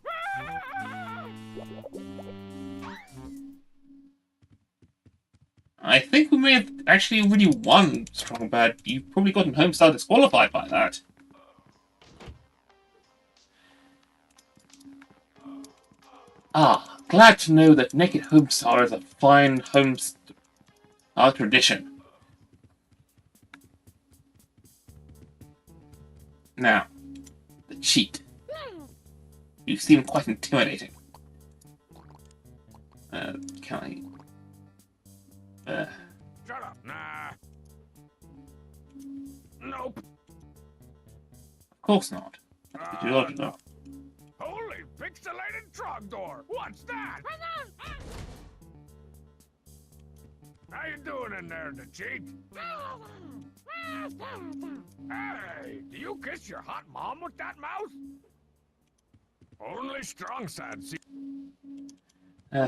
I think we may have actually already won Strongbad. You've probably gotten Homestar disqualified by that. Ah, glad to know that Naked Homestar is a fine Homestar tradition. Now, the cheat. You seem quite intimidating. Can I... Shut up. Nah. Nope. Of course not. That's logical. Holy pixelated Trogdor! What's that? How you doing in there, the cheat? Hey, do you kiss your hot mom with that mouth? Only Strong Sad see.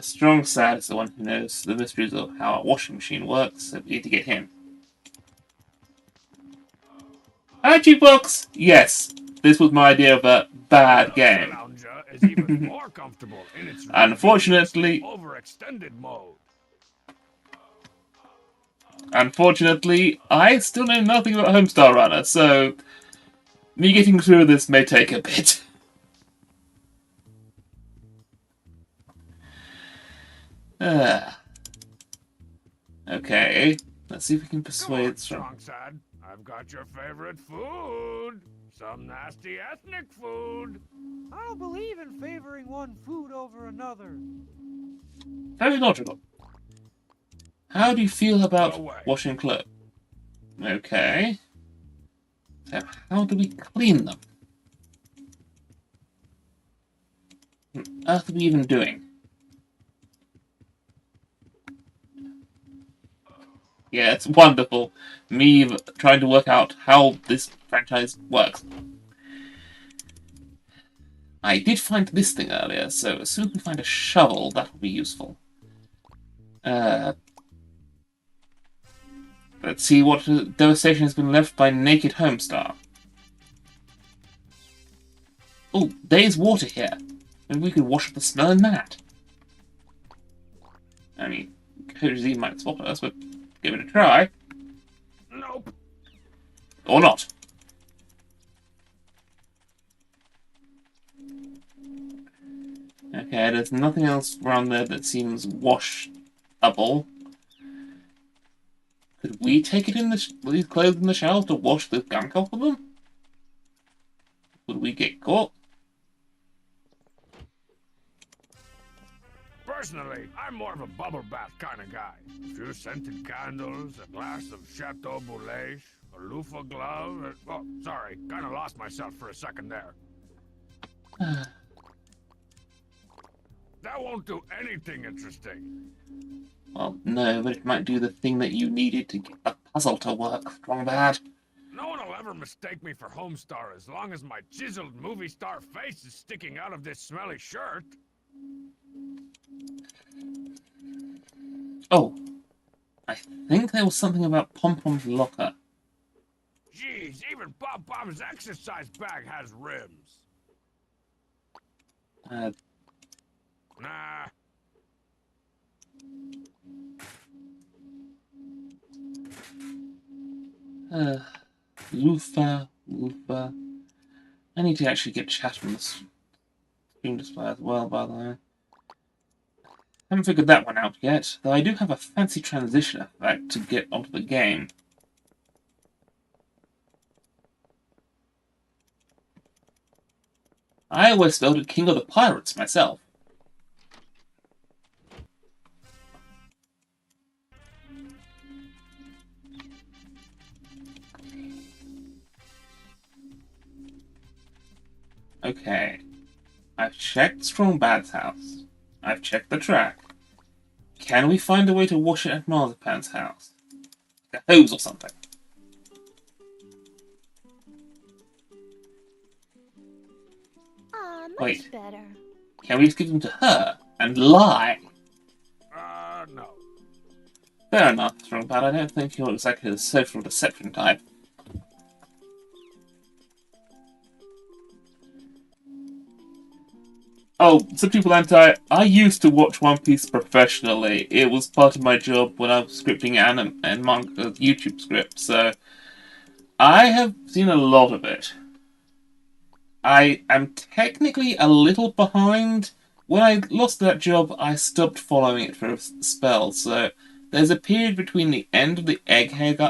Strong Sad is the one who knows the mysteries of how a washing machine works, so we need to get him. Archie books! Yes, this was my idea of a bad game. Is even more comfortable in its Unfortunately, overextended mode. I still know nothing about Homestar Runner, so me getting through this may take a bit. Okay, let's see if we can persuade Strong Sad. I've got your favorite food. Some nasty ethnic food. I don't believe in favoring one food over another. Very logical. How do you feel about washing clothes? Okay. So how do we clean them? What on earth are we even doing? Yeah, it's wonderful. Me trying to work out how this franchise works. I did find this thing earlier, so as soon as we find a shovel, that will be useful. Let's see what devastation has been left by Naked Homestar. Oh, there's water here. Maybe we could wash up the smell in that. I mean, Coach Z might swap us, but give it a try. Nope. Or not. Okay, there's nothing else around there that seems washable. Could we take it in these clothes in the shower to wash the gunk off of them? Would we get caught? Personally, I'm more of a bubble bath kind of guy. A few scented candles, a glass of Chateau Boulège, a loofah glove. Oh, sorry, kind of lost myself for a second there. That won't do anything interesting. Well, no, but it might do the thing that you needed to get the puzzle to work. Strong bad. No one will ever mistake me for Homestar as long as my chiseled movie star face is sticking out of this smelly shirt. Oh, I think there was something about Pom Pom's locker. Jeez, even Pom Pom's exercise bag has rims. Nah. Loofah. I need to actually get chat on the screen display as well, by the way. Haven't figured that one out yet, though I do have a fancy transition effect to get onto the game. I always spelled it King of the Pirates myself. Okay. I've checked Strongbad's house. I've checked the track. Can we find a way to wash it at Marzipan's house? Like a hose or something. Ah, much Wait. better. Can we just give them to her and lie? No. Fair enough, Strongbad. I don't think you're exactly the social deception type. Oh, some people I used to watch One Piece professionally. It was part of my job when I was scripting anime and manga YouTube scripts, so I have seen a lot of it. I am technically a little behind. When I lost that job, I stopped following it for a spell, so there's a period between the end of the Egghead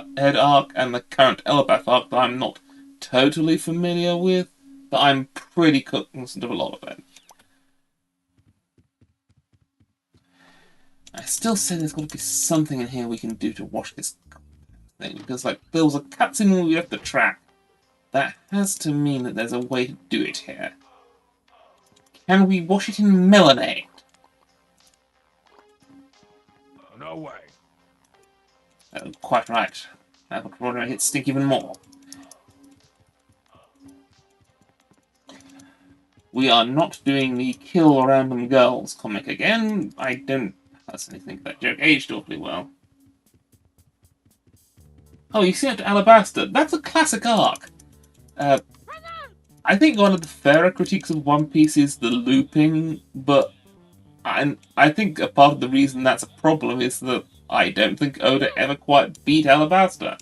arc and the current Elbaf arc that I'm not totally familiar with, but I'm pretty cognizant of a lot of it. I still say there's got to be something in here we can do to wash this thing, because like there was a cutscene when we left the track. That has to mean that there's a way to do it here. Can we wash it in melanate? No way. Oh, quite right. That would probably make it stink even more. We are not doing the kill random girls comic again. I don't personally think that joke aged awfully well. Oh, you see up to Alabasta. That's a classic arc. I think one of the fairer critiques of One Piece is the looping, but I think a part of the reason that's a problem is that I don't think Oda ever quite beat Alabasta.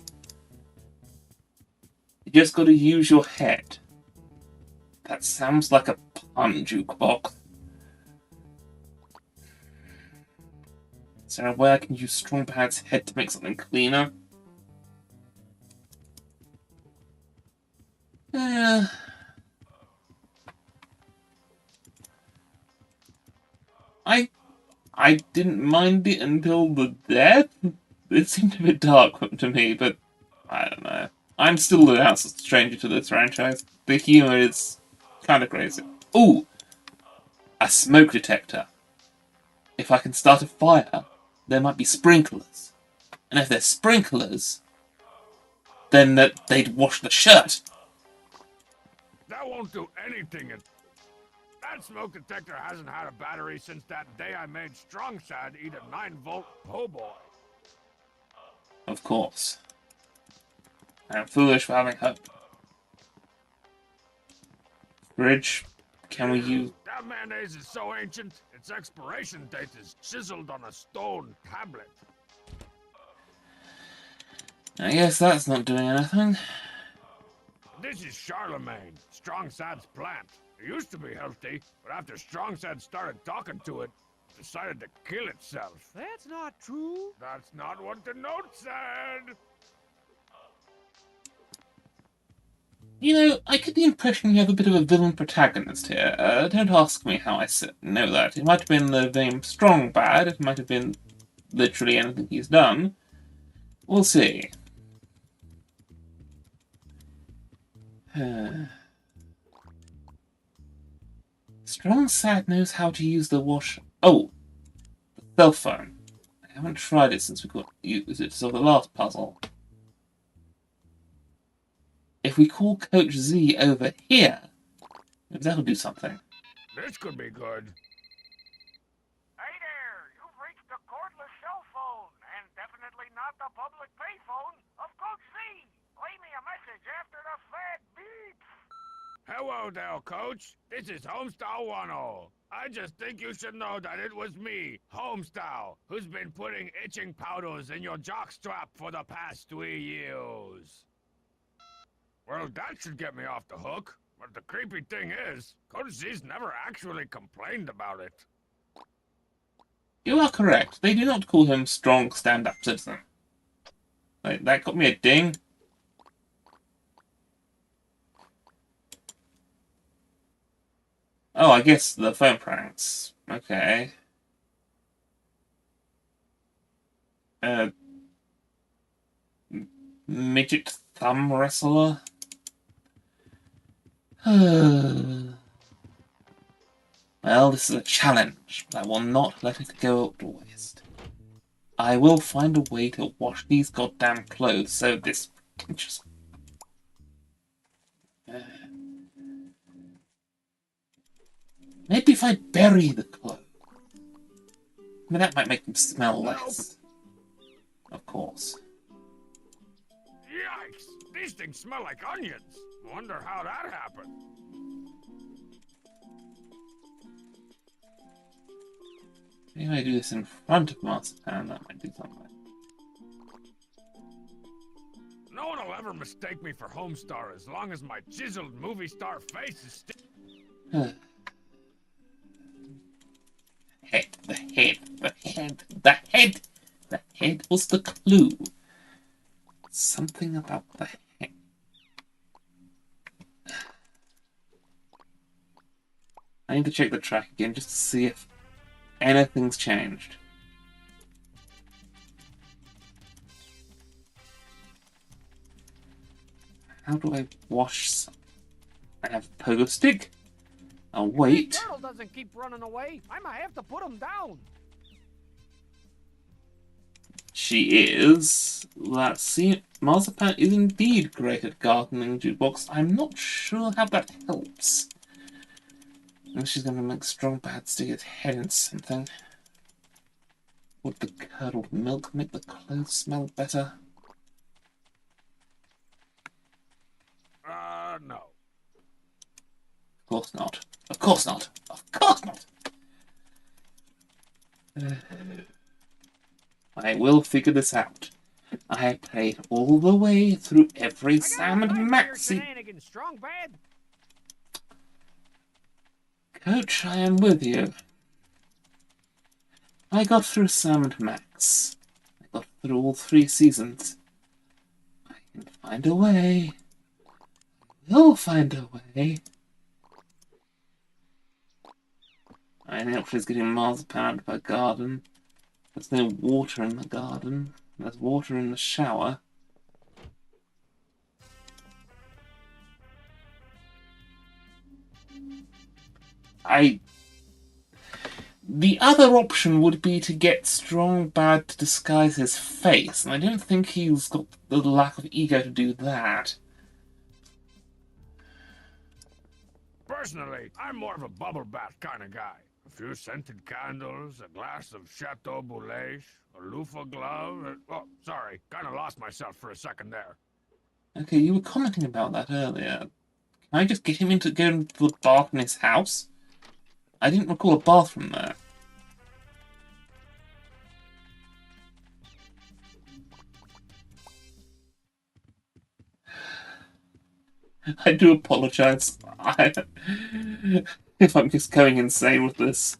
You just gotta use your head. That sounds like a pun, jukebox. Is there a way I can use Strongbad's head to make something cleaner? I didn't mind it until the death. It seemed a bit dark to me, but I don't know. I'm still an outside stranger to this franchise. The humor is kind of crazy. Ooh! A smoke detector. If I can start a fire, there might be sprinklers. And if there's sprinklers, then they'd wash the shirt. That won't do anything. That smoke detector hasn't had a battery since that day I made Strong Sad eat a 9-volt po' boy. Of course. I'm foolish for having hope. Fridge, can we use... That mayonnaise is so ancient, its expiration date is chiseled on a stone tablet. I guess that's not doing anything. This is Charlemagne, Strong Sad's plant. It used to be healthy, but after Strong Sad started talking to it, it decided to kill itself. That's not true. That's not what the note said. You know, I get the impression you have a bit of a villain protagonist here. Don't ask me how I know that. It might have been the name Strongbad, it might have been literally anything he's done. We'll see. Strong Sad knows how to use the wash... Oh! The cell phone. I haven't tried it since we got used it to solve the last puzzle. If we call Coach Z over here, maybe that'll do something. This could be good. Hey there, you've reached the cordless cell phone, and definitely not the public payphone of Coach Z. Leave me a message after the fat beeps. Hello there, Coach. This is Homestyle 10. I just think you should know that it was me, Homestyle, who's been putting itching powders in your jockstrap for the past 3 years. Well, that should get me off the hook. But the creepy thing is, Coach Z's never actually complained about it. You are correct. They do not call him Strong Stand-Up Citizen. Like, that got me a ding. Oh, I guess the phone pranks. Okay. Uh, midget thumb wrestler? Well, this is a challenge, but I will not let it go to waste. I will find a way to wash these goddamn clothes so this just... Maybe if I bury the clothes. I mean, that might make them smell less. Of course. Yikes! These things smell like onions. Wonder how that happened. Maybe I do this in front of Marzipan, that might do something. No one will ever mistake me for Homestar as long as my chiseled movie star face is still. The head was the clue. Something about the head. I need to check the track again just to see if anything's changed. How do I wash some? I have a pogo stick. I'll wait. That turtle doesn't keep running away. I might have to put him down. She is. Let's see. Marzipan is indeed great at gardening jukebox. I'm not sure how that helps. Unless she's going to make strong bad stick its head in something. Would the curdled milk make the clothes smell better? No. Of course not. Of course not. Of course not. I will figure this out. I played all the way through every Sam and Maxie. Strong bad. Coach, I am with you. I got through Sam and Max. I got through all 3 seasons. I can find a way. We'll find a way. I know she's getting Marzipan out of her garden. There's no water in the garden. There's water in the shower. The other option would be to get Strong Bad to disguise his face, and I don't think he's got the lack of ego to do that. Personally, I'm more of a bubble bath kind of guy. A few scented candles, a glass of Chateau Boulège, a loofah glove. Oh, sorry, kind of lost myself for a second there. Okay, you were commenting about that earlier. Can I just get him to go into the bath in his house? I didn't recall a bathroom there. I do apologise if I'm just going insane with this.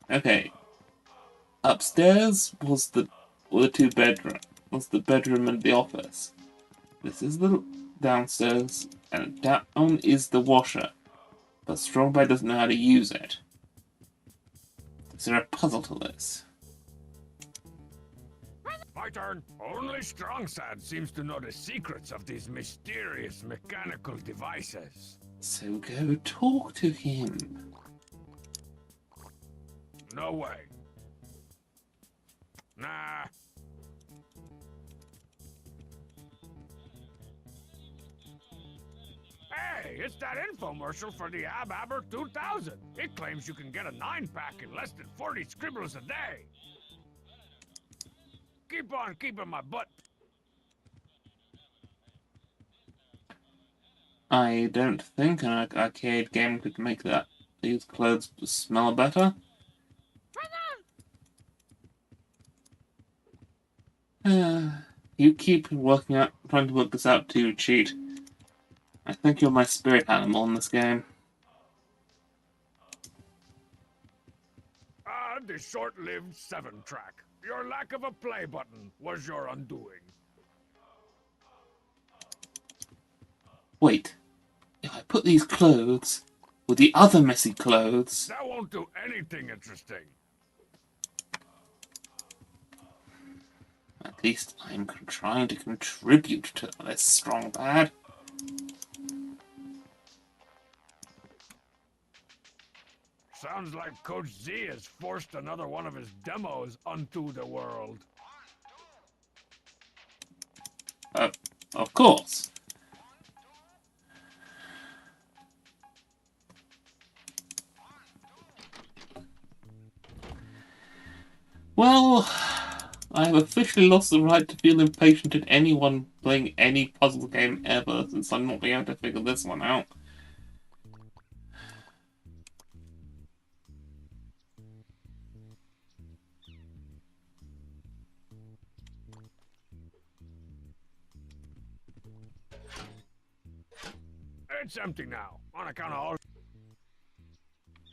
Okay. Upstairs was the 2 bedroom. Was the bedroom and the office. This is the downstairs, and down is the washer. But Strongbad doesn't know how to use it. Is there a puzzle to this? My turn. Only Strong Sad seems to know the secrets of these mysterious mechanical devices. So go talk to him. No way. Nah. Hey, it's that infomercial for the AbAber 2000. It claims you can get a 9-pack in less than 40 scribbles a day. Keep on keeping my butt. I don't think an arcade game could make these clothes smell better. You keep trying to work this out to cheat. I think you're my spirit animal in this game. The short-lived 7-track. Your lack of a play button was your undoing. Wait. if I put these clothes with the other messy clothes... That won't do anything interesting. At least I'm trying to contribute to this strong bad. Sounds like Coach Z has forced another one of his demos onto the world. Of course. Well, I have officially lost the right to feel impatient at anyone playing any puzzle game ever, since I'm not being able to figure this one out. It's empty now, on account of all...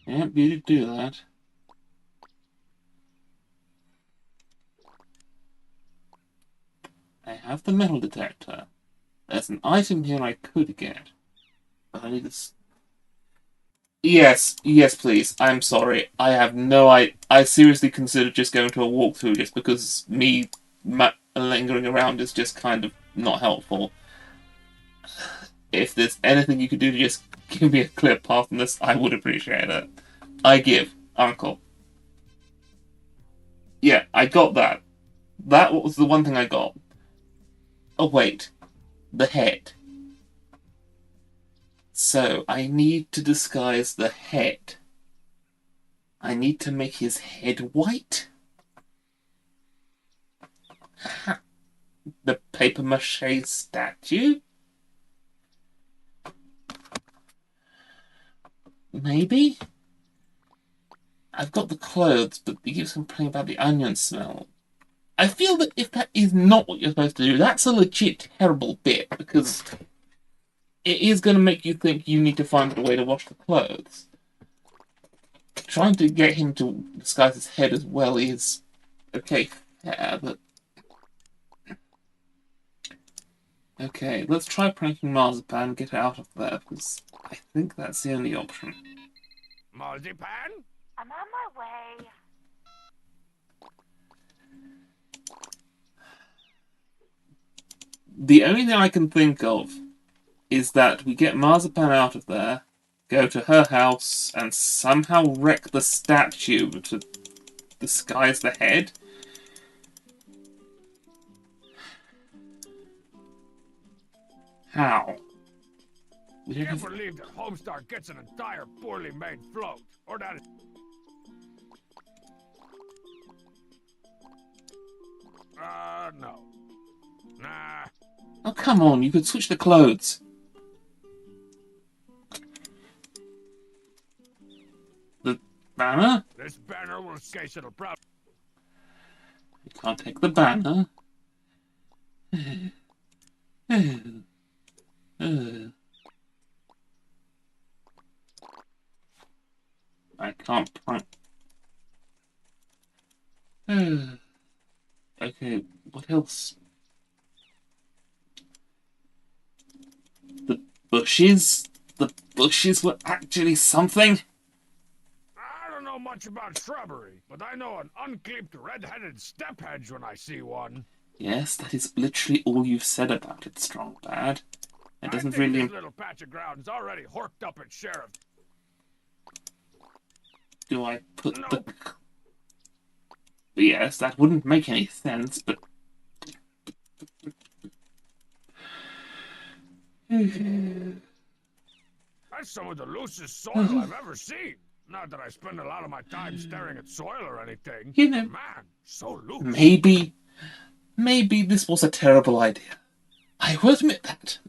Yep, you did do that. I have the metal detector. There's an item here I could get. But I need this. Yes, please. I'm sorry. I have no I seriously considered just going to a walkthrough just because me lingering around is just kind of not helpful. If there's anything you could do to just give me a clear path on this, I would appreciate it. I give, Uncle. Yeah, I got that. That was the one thing I got. Oh wait, the head. So, I need to disguise the head. I need to make his head white? The papier-mâché statue? Maybe? I've got the clothes, but he keeps complaining about the onion smell. I feel that if that is not what you're supposed to do, that's a legit terrible bit, because it is going to make you think you need to find a way to wash the clothes. Trying to get him to disguise his head as well is okay, fair, but... Okay, let's try pranking Marzipan and get her out of there, because I think that's the only option. Marzipan? I'm on my way. The only thing I can think of is that we get Marzipan out of there, go to her house, and somehow wreck the statue to disguise the head. How? We don't Can't have... believe that Homestar gets an entire poorly made float. Or that... no. Nah. Oh, come on, you could switch the clothes. The banner? This banner will case it'll probably... You can't take the banner. I can't prank. Okay, what else? The bushes? The bushes were actually something? I don't know much about shrubbery, but I know an unclipped red-headed step hedge when I see one. Yes, that is literally all you've said about it, Strong Bad. It doesn't I think really... this little patch of ground's already horked up its share of... Do I put No. the... Yes, that wouldn't make any sense, but... That's some of the loosest soil I've ever seen. Not that I spend a lot of my time staring at soil or anything. You know, Man, so loose. Maybe this was a terrible idea. I will admit that.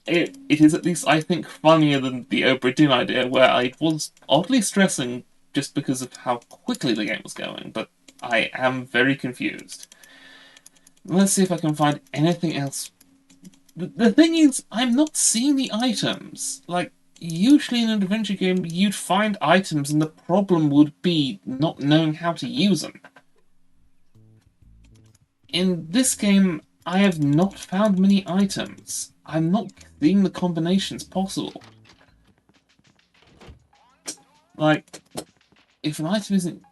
It is at least, I think, funnier than the Obra Dinn idea, where I was oddly stressing just because of how quickly the game was going, but I am very confused. Let's see if I can find anything else. The thing is, I'm not seeing the items. Like, usually in an adventure game, you'd find items and the problem would be not knowing how to use them. In this game, I have not found many items. I'm not seeing the combinations possible. Like, if an item isn't...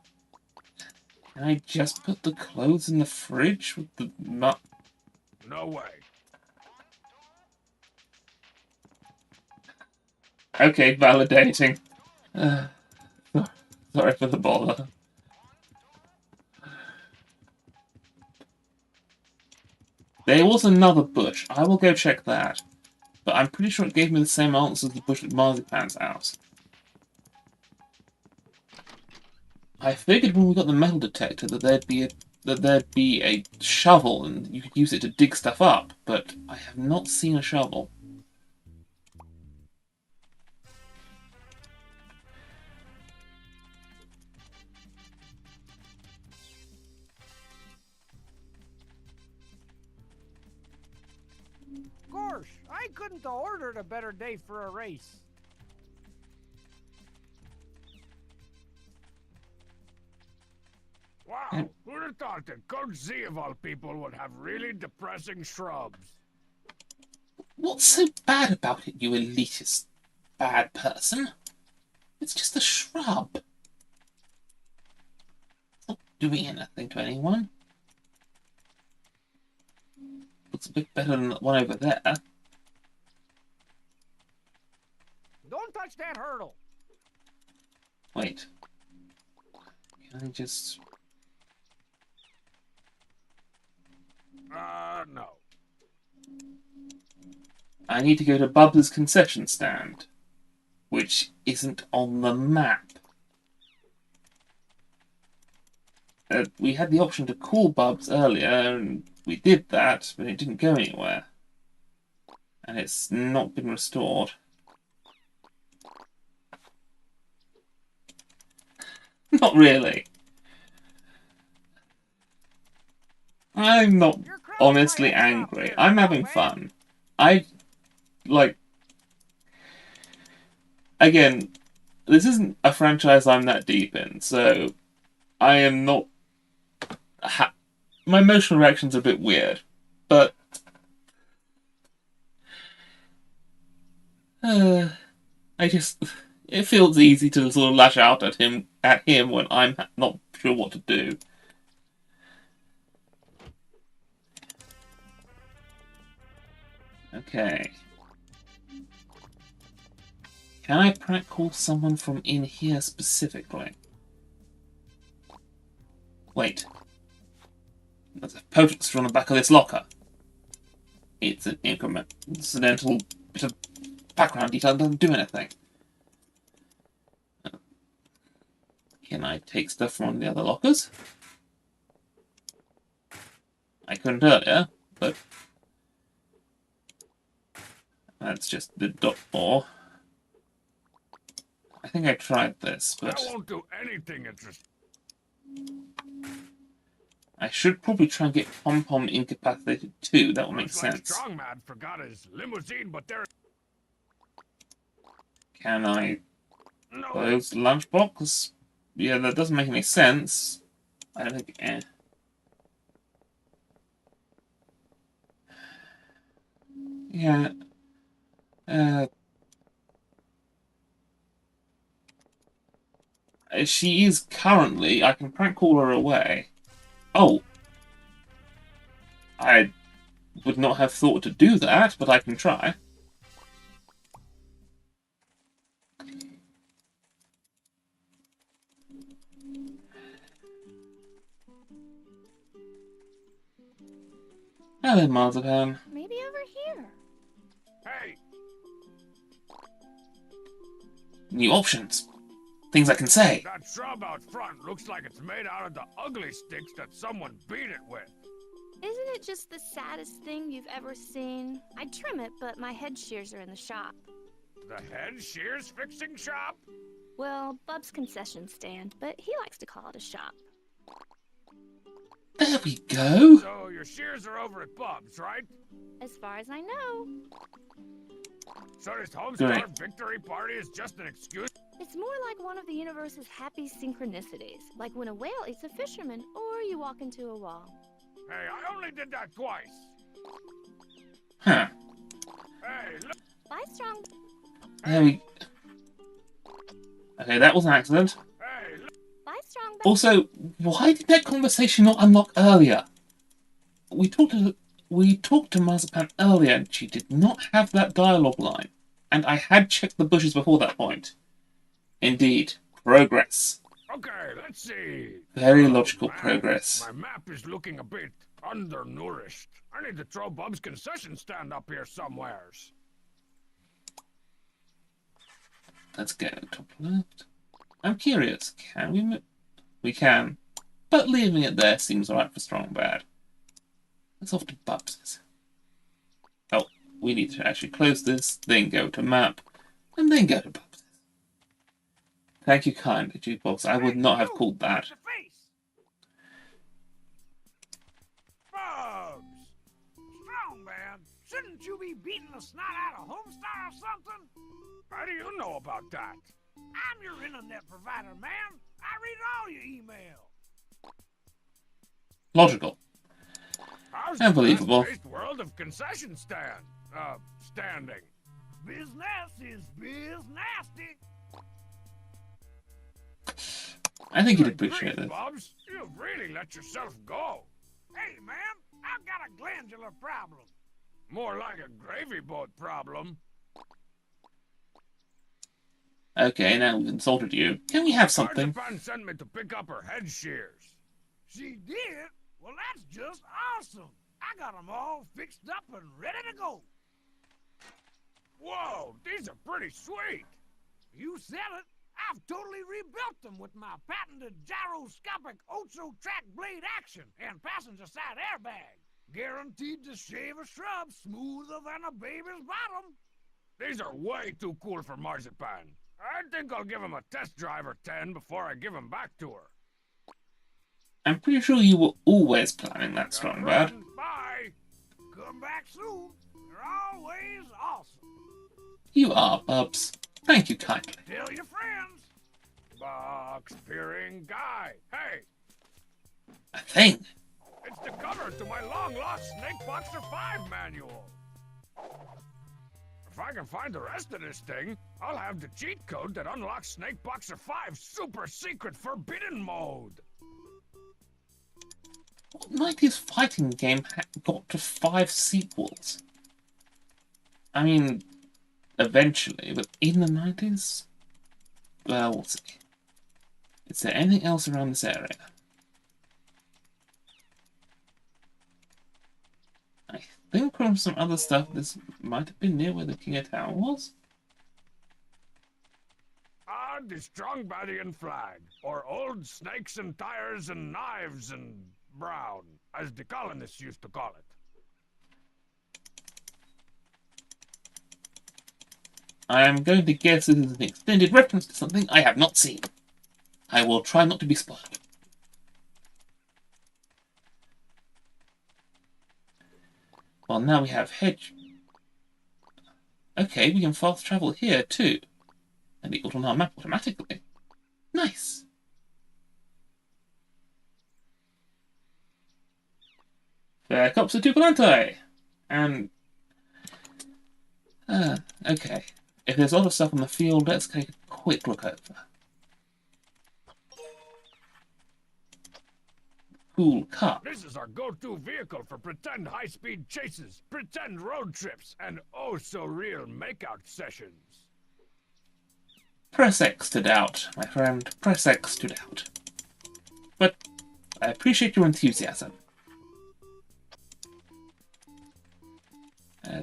Can I just put the clothes in the fridge with the... No way. Okay, validating. Sorry for the bother. There was another bush. I will go check that. But I'm pretty sure it gave me the same answer as the bush at Marzipan's house. I figured when we got the metal detector that there'd be a shovel and you could use it to dig stuff up, but I have not seen a shovel. Gosh, I couldn't have ordered a better day for a race. Wow, who'd have thought that Kook Z of all people would have really depressing shrubs? What's so bad about it, you elitist bad person? It's just a shrub. It's not doing anything to anyone. Looks a bit better than the one over there. Don't touch that hurdle. Wait. Can I just... No. I need to go to Bubba's concession stand, which isn't on the map. We had the option to call Bubs earlier, and we did that, but it didn't go anywhere. And it's not been restored. Not really. I'm not honestly angry. I'm having fun. Again, this isn't a franchise I'm that deep in, so I am not... my emotional reaction's a bit weird, but... it feels easy to sort of lash out at him when I'm not sure what to do. Okay. Can I prank call someone from in here specifically? Wait. There's a poster on the back of this locker. It's an incidental bit of background detail that doesn't do anything. Can I take stuff from one of the other lockers? I couldn't earlier, but that's just the door. I think I tried this, but That won't do anything interesting. I should probably try and get Pom Pom incapacitated too. That will make Looks like sense. Strongman forgot his limousine, but there. Can I No. close the lunchbox? Yeah, that doesn't make any sense. I don't think. Yeah. She is currently... I can prank call her away. Oh. I would not have thought to do that, but I can try. Hello, Marzipan. Maybe over here. Hey, New options. Things I can say. that shrub out front looks like it's made out of the ugly sticks that someone beat it with. Isn't it just the saddest thing you've ever seen? I'd trim it, but my head shears are in the shop. The head shears fixing shop? Well, Bub's concession stand, but he likes to call it a shop. There we go. So your shears are over at Bub's, right? As far as I know. So this Homestar Great. victory party is just an excuse? It's more like one of the universe's happy synchronicities, like when a whale eats a fisherman, or you walk into a wall. Hey, I only did that twice. Huh. Hey, look. Bye, Strong. There we... Okay, that was an accident. Hey, look. Bye, Strong. Also, why did that conversation not unlock earlier? We talked to Marzipan earlier, and she did not have that dialogue line. And I had checked the bushes before that point. Indeed, progress. Okay, let's see. Very Oh, logical man, progress. My map is looking a bit undernourished. I need to throw Bub's concession stand up here somewheres. Let's go top left. I'm curious, can we move? We can. But leaving it there seems alright for strong bad. Let's off to Bubs. Oh, we need to actually close this, then go to map, and then go to Bubs. Thank you kindly, Jukebox. I would not have called that. The face. Bubs! Strong man, shouldn't you be beating the snot out of Homestar or something? How do you know about that? I'm your internet provider, man. I read all your email. Logical. How's Unbelievable. the fast-paced world of concession standing? Business is biz nasty. I think you'd Good appreciate grief, this. Bubs, you've really let yourself go. Hey, man, I've got a glandular problem. More like a gravy boat problem. Okay, now we've insulted you. Can we have something? Marzipan sent me to pick up her head shears. She did? Well, that's just awesome. I got them all fixed up and ready to go. Whoa, these are pretty sweet. You said it. I've totally rebuilt them with my patented gyroscopic Ocho track blade action and passenger side airbag. Guaranteed to shave a shrub smoother than a baby's bottom. These are way too cool for Marzipan. I think I'll give him a test drive or 10 before I give him back to her. I'm pretty sure you were always planning that strong bad. Bye. Come back soon. You're always awesome. You are, Bubs. Thank you kindly. Tell your friends. Box peering guy. Hey, A thing. it's the cover to my long-lost Snake Boxer 5 manual. If I can find the rest of this thing, I'll have the cheat code that unlocks Snake Boxer 5's super secret forbidden mode. What 90s fighting game got to 5 sequels? I mean, eventually, but in the 90s? Well, we'll see. Is there anything else around this area? I think from some other stuff, this might have been near where the King of Tower was. Ah, the Strongbadian flag, or old snakes and tires and knives and brown, as the colonists used to call it. I am going to guess this is an extended reference to something I have not seen. I will try not to be spoiled. Well, now we have hedge. Okay, we can fast travel here too. And it got on our map automatically. Nice. Fair cops are Tucolante. And... okay. If there's a lot of stuff on the field, let's take a quick look over. Cool car. This is our go-to vehicle for pretend high-speed chases, pretend road trips, and oh-so-real makeout sessions. Press X to doubt, my friend. Press X to doubt. But I appreciate your enthusiasm.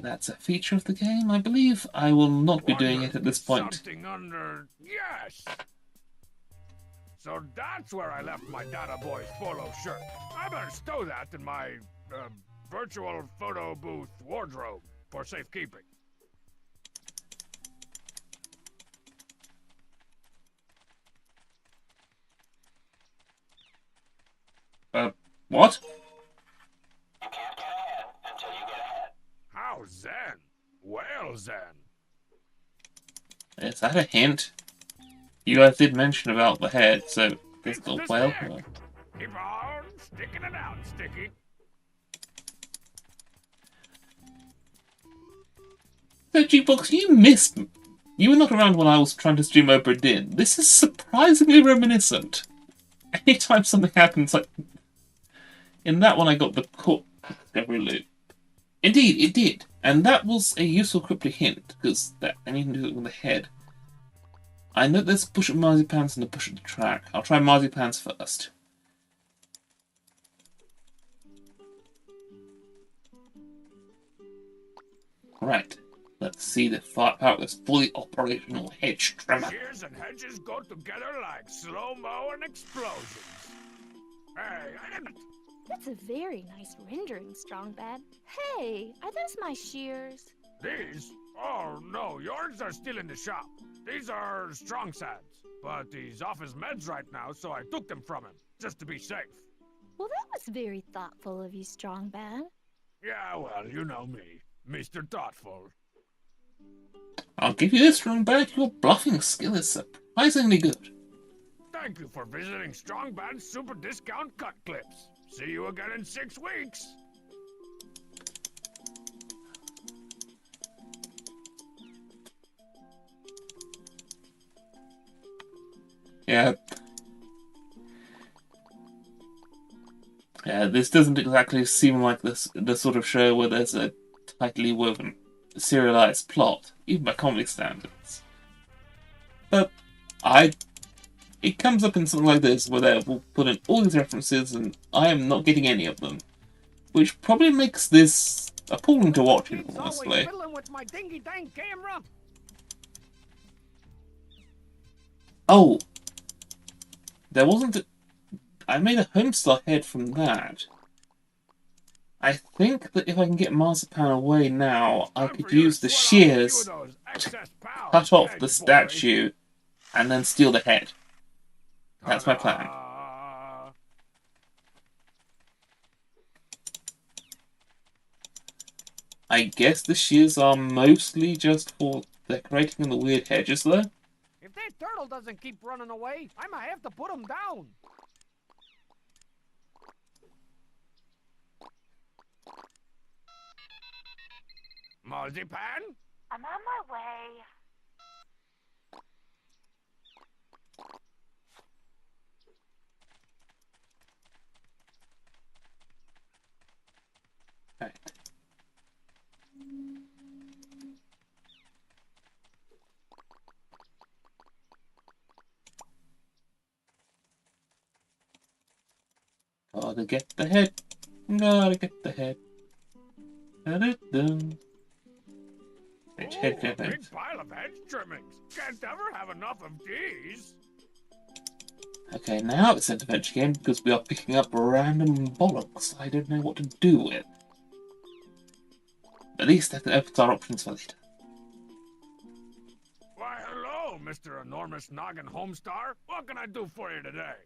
That's a feature of the game, I believe. I will not be doing it at this point. Something under... Yes! So that's where I left my Data Boys polo shirt. I better stow that in my, virtual photo booth wardrobe for safekeeping. What? You can't get ahead until you get ahead. How zen? Well zen. Is that a hint? You guys did mention about the head, so this It's the the whale. stick. Keep on sticking it out, Sticky. So, Jukebox, you missed me. You were not around when I was trying to stream Obra Dinn. This is surprisingly reminiscent. Anytime something happens, like in that one, I got the Kook discovery loop. Indeed, it did, and that was a useful cryptic hint because and you can do it with the head. I know there's a push of marzipans and a push of the track. I'll try marzipans first. Right. Let's see the firepower of this fully operational hedge trimmer. Shears and hedges go together like slow-mo and explosions. Hey, I didn't... That's a very nice rendering, Strong Bad. Hey, are those my shears? These? Oh, no, yours are still in the shop. These are strong sads. But he's off his meds right now, so I took them from him, just to be safe. Well, that was very thoughtful of you, Strong Bad. Yeah, well, you know me, Mr. Thoughtful. I'll give you this, Strong Bad. Your bluffing skill is surprisingly good. Thank you for visiting Strong Bad's Super Discount Cut Clips. See you again in 6 weeks. Yeah. Yeah, this doesn't exactly seem like the sort of show where there's a tightly woven, serialized plot, even by comedy standards. But it comes up in something like this where they will put in all these references and I am not getting any of them. Which probably makes this appalling to watch, honestly. Fiddling with my dingy-dang camera. Oh! There wasn't I made a Homestar head from that. I think that if I can get Marzipan away now, I could use the shears to cut off the statue and then steal the head. That's my plan. I guess the shears are mostly just for decorating the weird hedges, though. If that turtle doesn't keep running away, I might have to put him down. Marzipan? I'm on my way. Right. Gotta get the head. Gotta get the head. Da-da-dum. Which head Ooh, a clippings? big pile of hedge trimmings. Can't ever have enough of these. Okay, now it's an adventure game because we are picking up random bollocks I don't know what to do with. At least that opens our options for later. Why, hello, Mr. Enormous Noggin Homestar. What can I do for you today?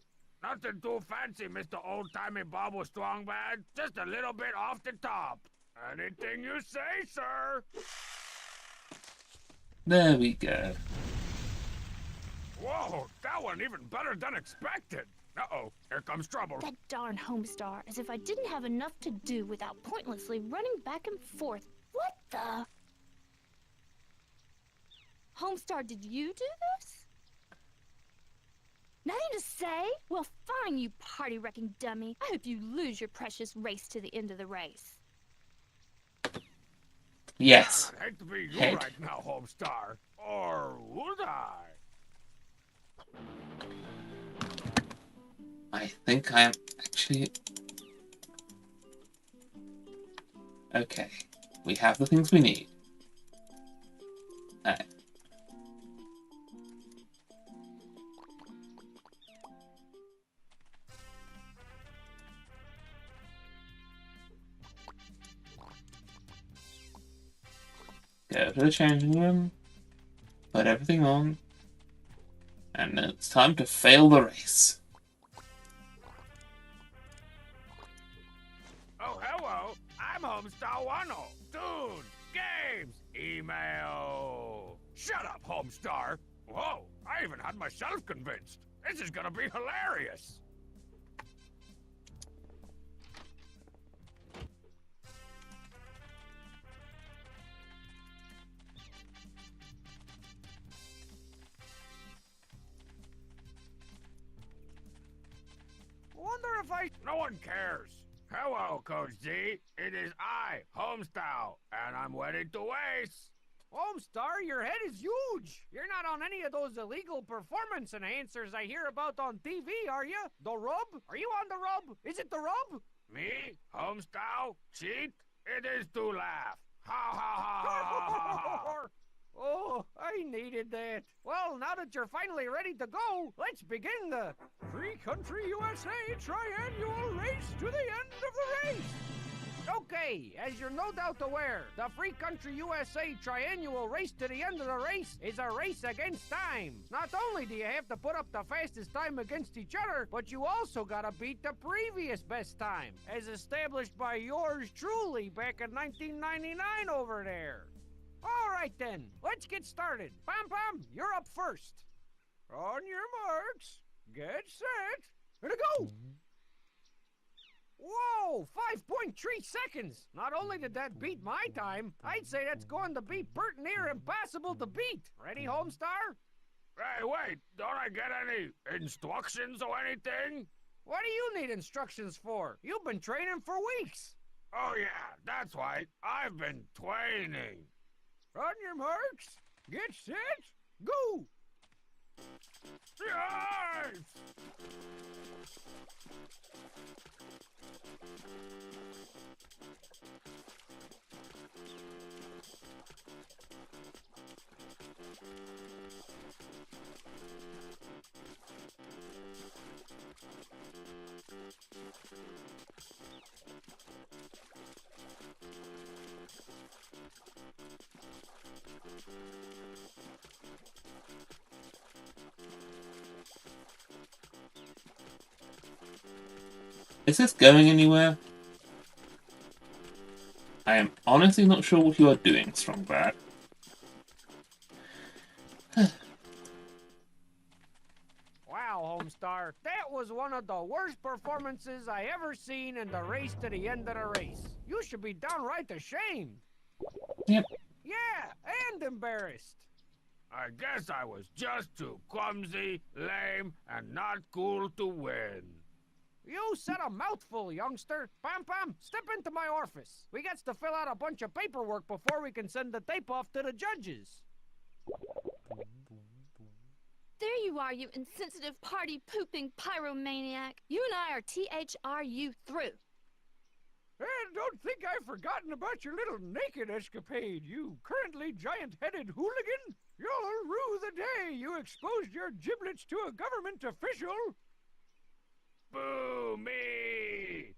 Nothing too fancy, Mr. Old-Timey Bobble Strong Bad. Just a little bit off the top. Anything you say, sir. There we go. Whoa, that went even better than expected. Uh-oh, here comes trouble. That darn Homestar, as if I didn't have enough to do without pointlessly running back and forth. What the? Homestar, did you do this? Nothing to say? Well, fine, you party-wrecking dummy. I hope you lose your precious race to the end of the race. Yes. I'd hate to be you Head. right now, Homestar. Or would I? I think I am actually... Okay. We have the things we need. Alright. Go to the changing room, put everything on, and then it's time to fail the race. Oh, hello. I'm Homestar Wano. Dude, games, email. Shut up, Homestar. Whoa, I even had myself convinced. This is gonna be hilarious. if I... No one cares. Hello, Coach Z. It is I, Homestyle, and I'm wedded to Ace. Homestar, your head is huge. You're not on any of those illegal performance enhancers I hear about on TV, are you? The rub? Are you on the rub? Is it the rub? Me, Homestyle, cheat? It is to laugh. Ha ha ha ha ha ha. Oh, I needed that. Well, now that you're finally ready to go, let's begin the Free Country USA Triannual Race to the end of the race. Okay, as you're no doubt aware, the Free Country USA Triannual Race to the end of the race is a race against time. Not only do you have to put up the fastest time against each other, but you also gotta beat the previous best time, as established by yours truly back in 1999 over there. All right then, let's get started. Pom Pom, you're up first. On your marks, get set, and go! Whoa, 5.3 seconds! Not only did that beat my time, I'd say that's going to be pert near impossible to beat. Ready, Homestar? Hey, wait, don't I get any instructions or anything? What do you need instructions for? You've been training for weeks. Oh yeah, that's right. I've been training. On your marks, get set, go! Yes! Is this going anywhere? I am honestly not sure what you are doing, Strongbad. Wow, Homestar, that was one of the worst performances I ever seen in the race to the end of the race. You should be downright ashamed. Yep. Yeah, and embarrassed. I guess I was just too clumsy, lame, and not cool to win. You said a mouthful, youngster. Pom Pom, step into my office. We got to fill out a bunch of paperwork before we can send the tape off to the judges. There you are, you insensitive party-pooping pyromaniac. You and I are THRU through. And don't think I've forgotten about your little naked escapade, you currently giant-headed hooligan. You'll rue the day you exposed your giblets to a government official. Boo me!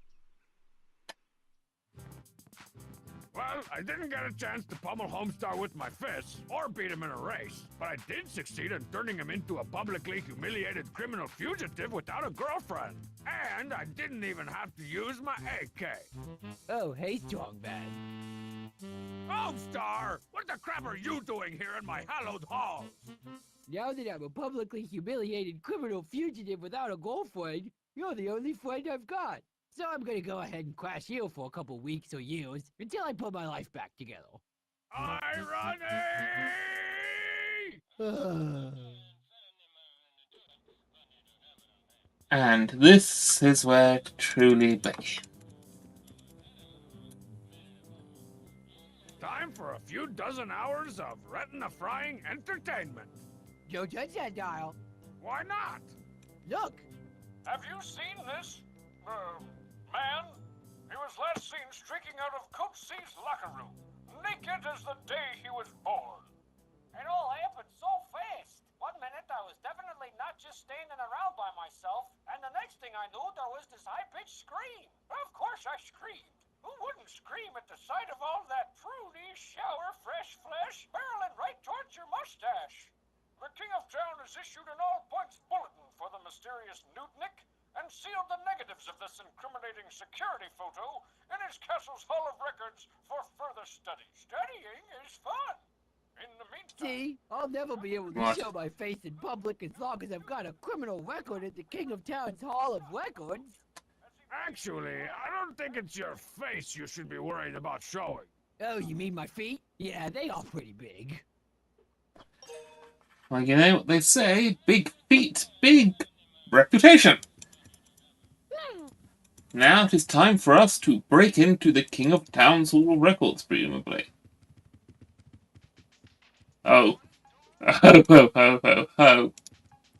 Well, I didn't get a chance to pummel Homestar with my fists, or beat him in a race, but I did succeed in turning him into a publicly humiliated criminal fugitive without a girlfriend. And I didn't even have to use my AK. Oh, hey, Strongbad. Homestar! What the crap are you doing here in my hallowed halls? Now that I'm a publicly humiliated criminal fugitive without a girlfriend, you're the only friend I've got. So I'm gonna go ahead and crash you for a couple weeks or years until I put my life back together. Irony! And this is where it truly begins. Time for a few dozen hours of retina-frying entertainment. Don't touch that dial. Why not? Look, Have you seen this? Man? He was last seen streaking out of Coach C's locker room, naked as the day he was born. It all happened so fast. 1 minute I was definitely not just standing around by myself, and the next thing I knew there was this high-pitched scream. Of course I screamed. Who wouldn't scream at the sight of all that pruny, shower, fresh flesh barreling right towards your mustache? The King of Town has issued an all-points bulletin for the mysterious Newtnick and sealed the negatives of this incriminating security photo in his castle's Hall of Records for further study. Studying is fun. In the meantime... see, I'll never be able to What? show my face in public as long as I've got a criminal record at the King of Town's Hall of Records. Actually, I don't think it's your face you should be worried about showing. Oh, you mean my feet? Yeah, they are pretty big. Well, you know what they say, big feet, big reputation. Now it is time for us to break into the King of Towns Hall records, presumably. Oh. Ho, ho, ho, ho, ho.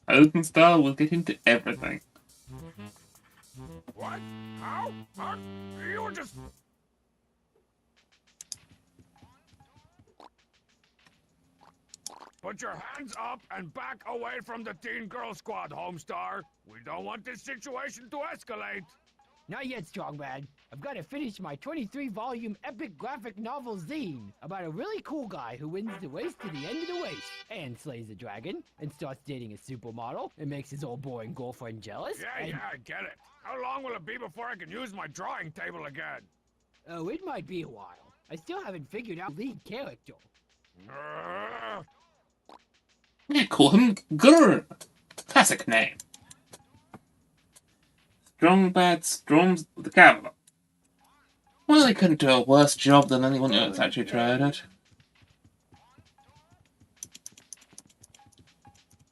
OpenStar will get into everything. What? How? Huh? You were just... Put your hands up and back away from the Teen Girl Squad, Homestar. We don't want this situation to escalate. Not yet, Strongman. I've got to finish my 23-volume epic graphic novel zine about a really cool guy who wins the race to the end of the race and slays a dragon and starts dating a supermodel and makes his old boring girlfriend jealous. Yeah, I get it. How long will it be before I can use my drawing table again? Oh, it might be a while. I still haven't figured out the lead character. Yeah, call him Gurr. Classic name. Strong Bad storms the capital. Well, they couldn't do a worse job than anyone else actually tried it.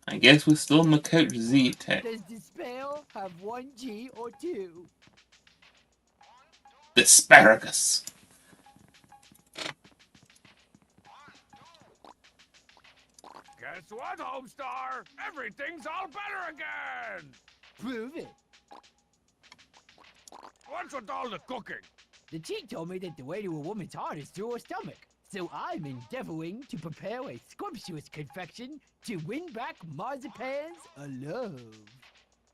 I guess we're still on the Coach Z tech. Does the spell have one G or two? The asparagus. Guess what, Homestar? Everything's all better again! Prove it. What's with all the cooking? The cheat told me that the way to a woman's heart is through her stomach. So I'm endeavoring to prepare a scrumptious confection to win back Marzipan's love.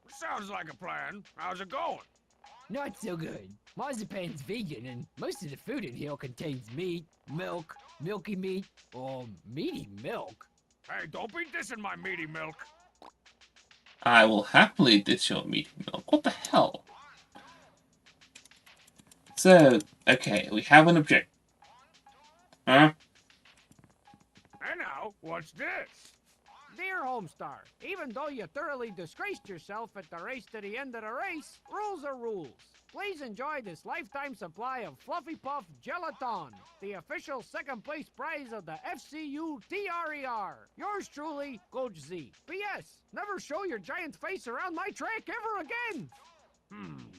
Sounds like a plan. How's it going? Not so good. Marzipan's vegan, and most of the food in here contains meat, milk, milky meat, or meaty milk. Hey, don't be dissing my meaty milk. I will happily ditch your meaty milk. What the hell? So, okay, we have an objective. Huh? And now, what's this? Dear Homestar, even though you thoroughly disgraced yourself at the race to the end of the race, rules are rules. Please enjoy this lifetime supply of Fluffy Puff Gelaton, the official second place prize of the FCU TRER. Yours truly, Coach Z. P.S. Never show your giant face around my track ever again!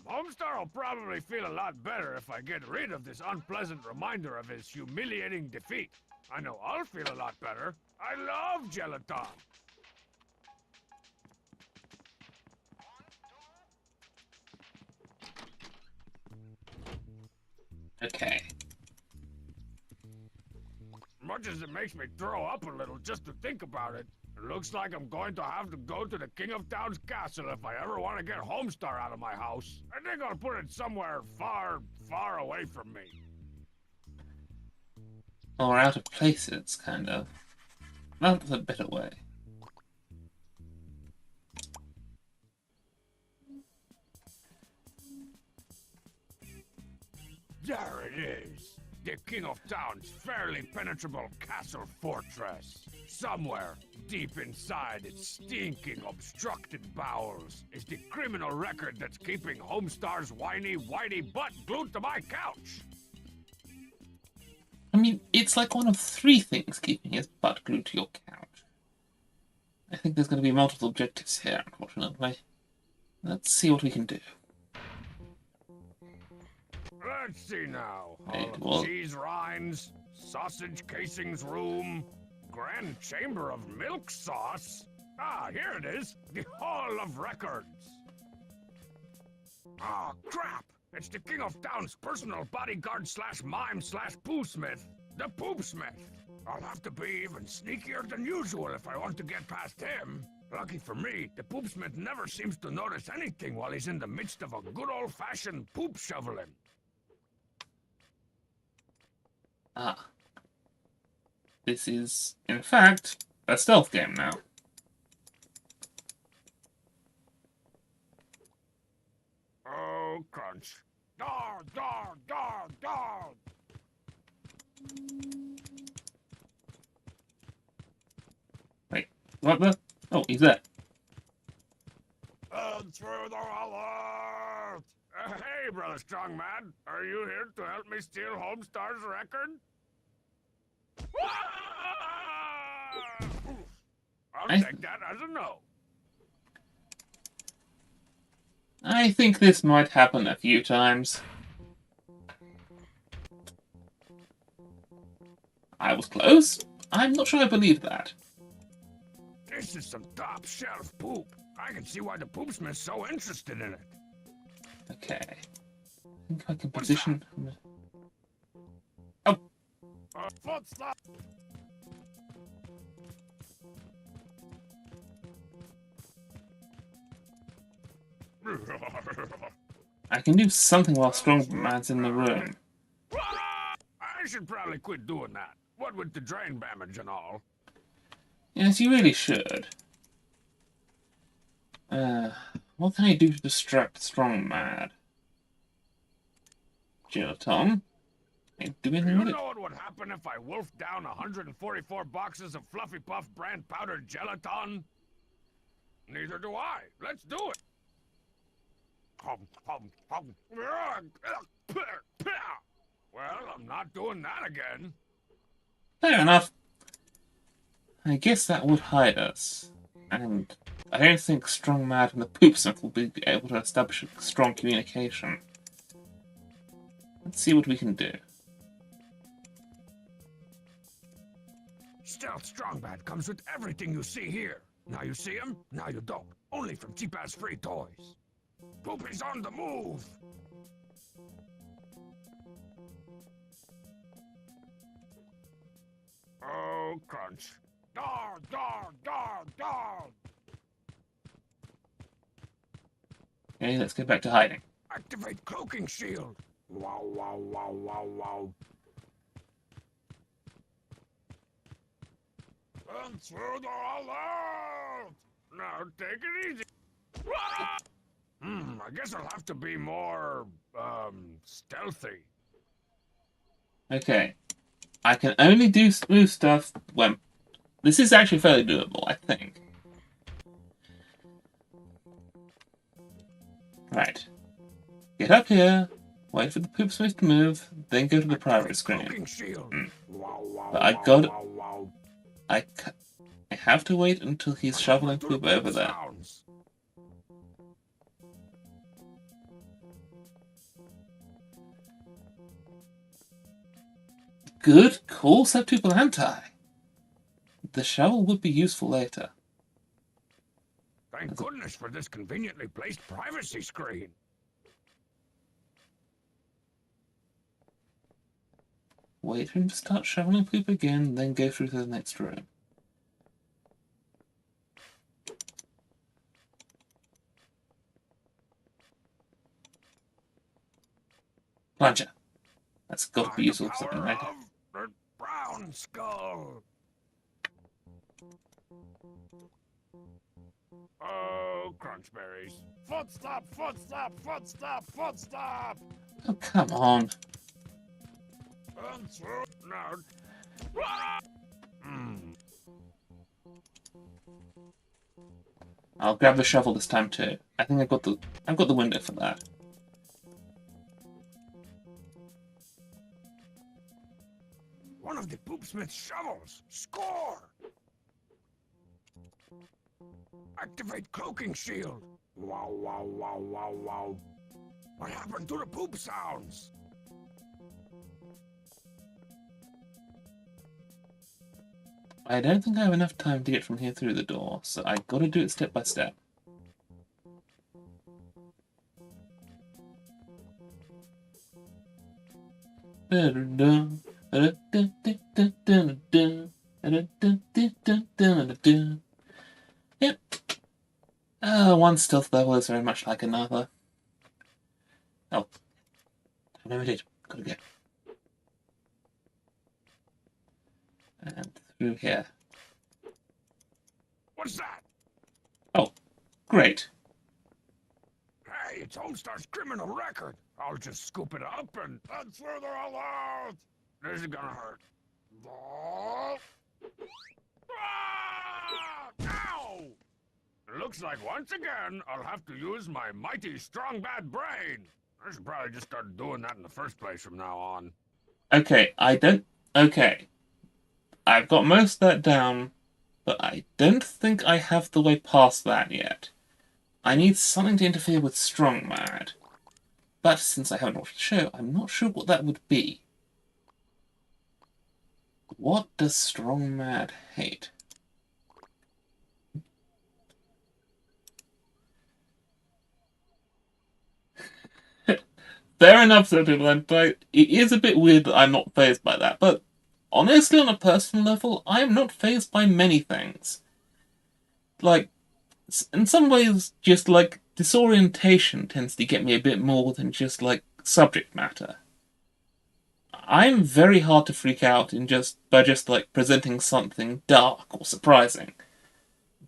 Homestar will probably feel a lot better if I get rid of this unpleasant reminder of his humiliating defeat. I know I'll feel a lot better. I love gelatin. Okay. Much as it makes me throw up a little just to think about it, it looks like I'm going to have to go to the King of Town's castle if I ever want to get Homestar out of my house. I think I'll put it somewhere far, far away from me. Or out of places, kind of. That's a better way. There it is. The King of Town's fairly penetrable castle fortress. Somewhere, deep inside its stinking, obstructed bowels, is the criminal record that's keeping Homestar's whiny, whitey butt glued to my couch. I mean, it's like one of three things keeping his butt glued to your couch. I think there's going to be multiple objectives here, unfortunately. Let's see what we can do. Let's see now. It Hall will- of cheese rinds, sausage casings room, grand chamber of milk sauce. Ah, here it is. The Hall of Records. Ah, crap. It's the King of Town's personal bodyguard slash mime slash poosmith, the Poopsmith. I'll have to be even sneakier than usual if I want to get past him. Lucky for me, the Poopsmith never seems to notice anything while he's in the midst of a good old-fashioned poop shoveling. Ah. This is, in fact, a stealth game now. Oh, crunch. Dar, dar, dar, dar. Wait, what the? Oh, he's there. And through the alert! Hey, Brother Strongman, are you here to help me steal Homestar's record? I'll I- take that as a no. I think this might happen a few times. I was close. I'm not sure I believe that. This is some top shelf poop. I can see why the poopsmith's so interested in it. Okay. I think I can What's position... Footstop. I can do something while Strongman's in the room. I should probably quit doing that. What with the drain damage and all. Yes, you really should. What can I do to distract Strongman? Gelaton? Can I do Do anything you with it? know what would happen if I wolfed down 144 boxes of Fluffy Puff brand powdered gelatin? Neither do I. Let's do it. Well, I'm not doing that again. Fair enough. I guess that would hide us. And I don't think Strongman and the Poopsmith will be able to establish a strong communication. Let's see what we can do. Stealth Strongbad comes with everything you see here. Now you see him, now you don't. Only from cheap-ass free toys. Poopy's on the move! Oh, crunch. Dar, dar, dar, dar! Okay, let's get back to hiding. Activate cloaking shield! Wow, wow, wow, wow, wow. Intruder alert! Now take it easy. I guess I'll have to be more, stealthy. Okay. I can only do smooth stuff when... This is actually fairly doable, I think. Right. Get up here, wait for the Poopsmith to move, then go to the private screen. Shield. Wow, wow, But I wow, got it. wow, wow. I have to wait until he's shoveling poop over there. Sounds. Good call, Septuple Anti. The shovel would be useful later. Thank goodness for this conveniently placed privacy screen. Wait for him to start shoveling poop again, then go through to the next room. Plunger. That's got to be useful for something later. The brown skull. Oh, crunchberries. Foot stop, foot stop, foot stop, foot stop. Oh, come on. No. I'll grab the shovel this time too. I think I've got the window for that. One of the Poopsmith's shovels. Score! Activate cloaking shield. Wow, wow, wow, wow, wow. What happened to the poop sounds? I don't think I have enough time to get from here through the door, so I gotta do it step by step. Yep. One stealth level is very much like another. Oh. I never did. Gotta go. And through here. What's that? Oh, great. Hey, it's Homestar's criminal record. I'll just scoop it up and further alert. This is gonna hurt. Oh. Ah! Ow! Looks like once again I'll have to use my mighty strong bad brain. I should probably just start doing that in the first place from now on. Okay, okay. I've got most of that down, but I don't think I have the way past that yet. I need something to interfere with Strong Mad. But since I haven't watched the show, I'm not sure what that would be. What does Strong Mad hate? Fair enough, but it is a bit weird that I'm not fazed by that. But honestly, on a personal level, I am not fazed by many things. Like, in some ways, just like disorientation tends to get me a bit more than just like subject matter. I'm very hard to freak out in just like presenting something dark or surprising.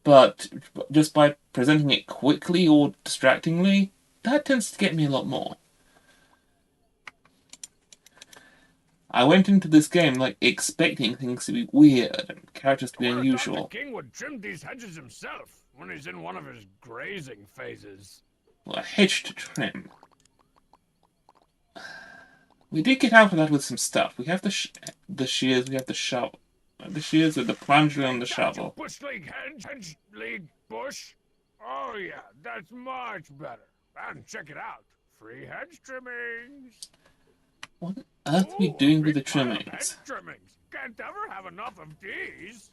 But just by presenting it quickly or distractingly, that tends to get me a lot more. I went into this game like expecting things to be weird and characters to be I thought unusual. the king would trim these hedges himself when he's in one of his grazing phases. Well, a hedge to trim. We did get out of that with some stuff. We have the shears, we have the shovel. The shears with the plunger and the shovel. Bush League hedge league bush. Oh yeah, that's much better. And check it out, free hedge trimmings. What on earth are we doing with the Big pile of trimmings? hedge trimmings. Can't ever have enough of these.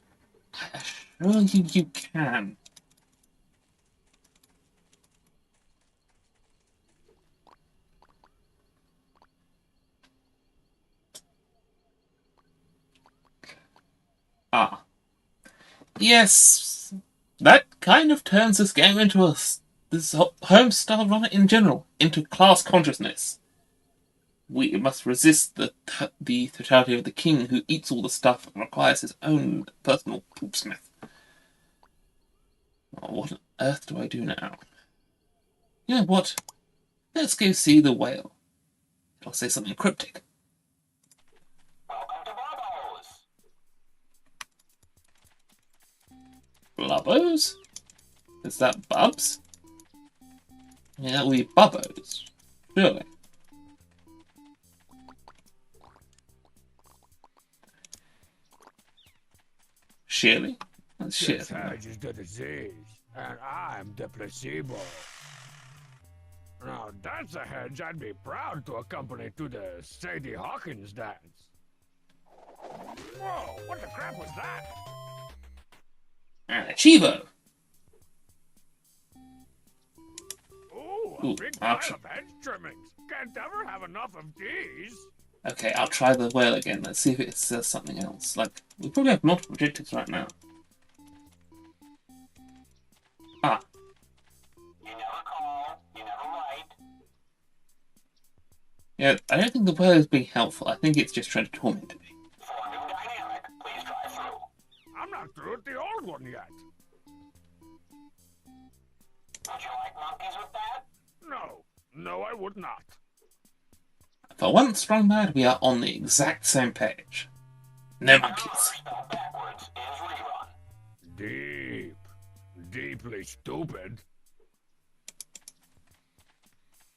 I assure you can. Ah. Yes, that kind of turns this game into this home-style runner in general, into class consciousness. We must resist the totality of the king who eats all the stuff and requires his own personal poopsmith. Oh, what on earth do I do now? You know what? Let's go see the whale. It'll say something cryptic. Blubbos? Is that Bubs? Yeah, that'll be Bubbos. Surely. Shirley? That's This Shirley. hedge is the disease, and I'm the placebo. Now that's a hedge I'd be proud to accompany to the Sadie Hawkins dance. Whoa, what the crap was that? And a Chivo! Ooh, a Ooh, big pile ouch. of hedge trimmings. Can't ever have enough of these. Okay, I'll try the whale again. Let's see if it says something else. Like, we probably have multiple objectives right now. Ah. You never call, you never write. Yeah, I don't think the whale is being helpful. I think it's just trying to torment me. For a new dynamic, please try through. I'm not through with the old one yet. Would you like monkeys with that? No, I would not. For once, Strong Mad, we are on the exact same page. No monkeys. Spelled backwards is rerun. Deeply stupid.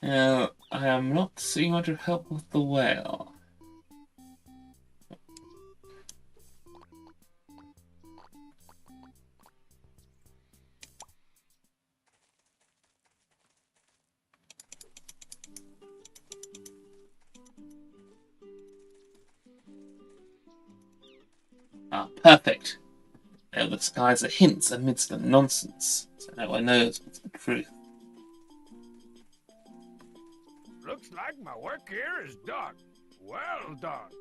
Now, I am not seeing much of help with the whale. Ah, perfect. Now the skies are hints amidst the nonsense, so no one knows what's the truth. Looks like my work here is done. Well done.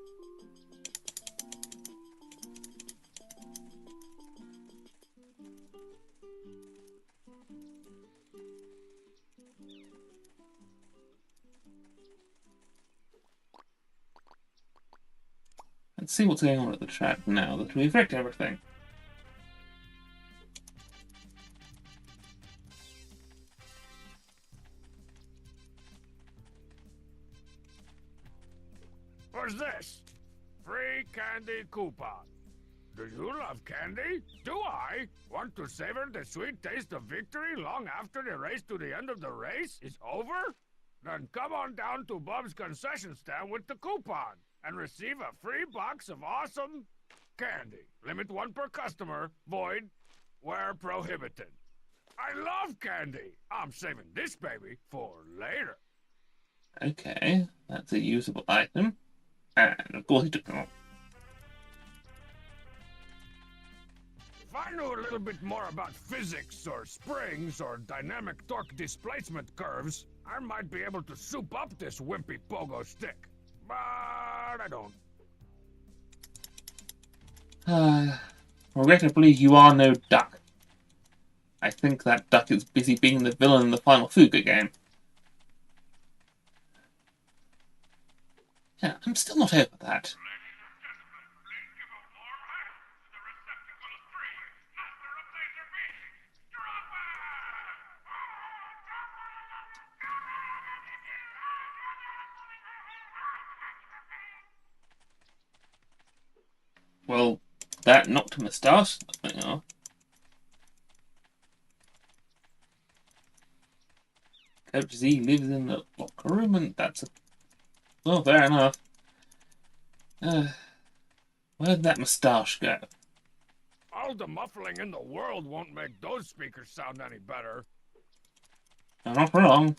Let's see what's going on at the track now that we've wrecked everything. What's this? Free candy coupon. Do you love candy? Do I? Want to savor the sweet taste of victory long after the race to the end of the race is over? Then come on down to Bob's concession stand with the coupon and receive a free box of awesome candy. Limit 1 per customer. Void where prohibited. I love candy. I'm saving this baby for later. Okay, that's a usable item. And of course he took it all. If I knew a little bit more about physics or springs or dynamic torque displacement curves, I might be able to soup up this wimpy pogo stick. But I don't. Regrettably, you are no duck. I think that duck is busy being the villain in the final Fuga game. Yeah, I'm still not over that. Well, that knocked him a start. You know. Coach Z lives in the locker room, and that's a... Well, fair enough. Where'd that moustache go? All the muffling in the world won't make those speakers sound any better. I'm not wrong.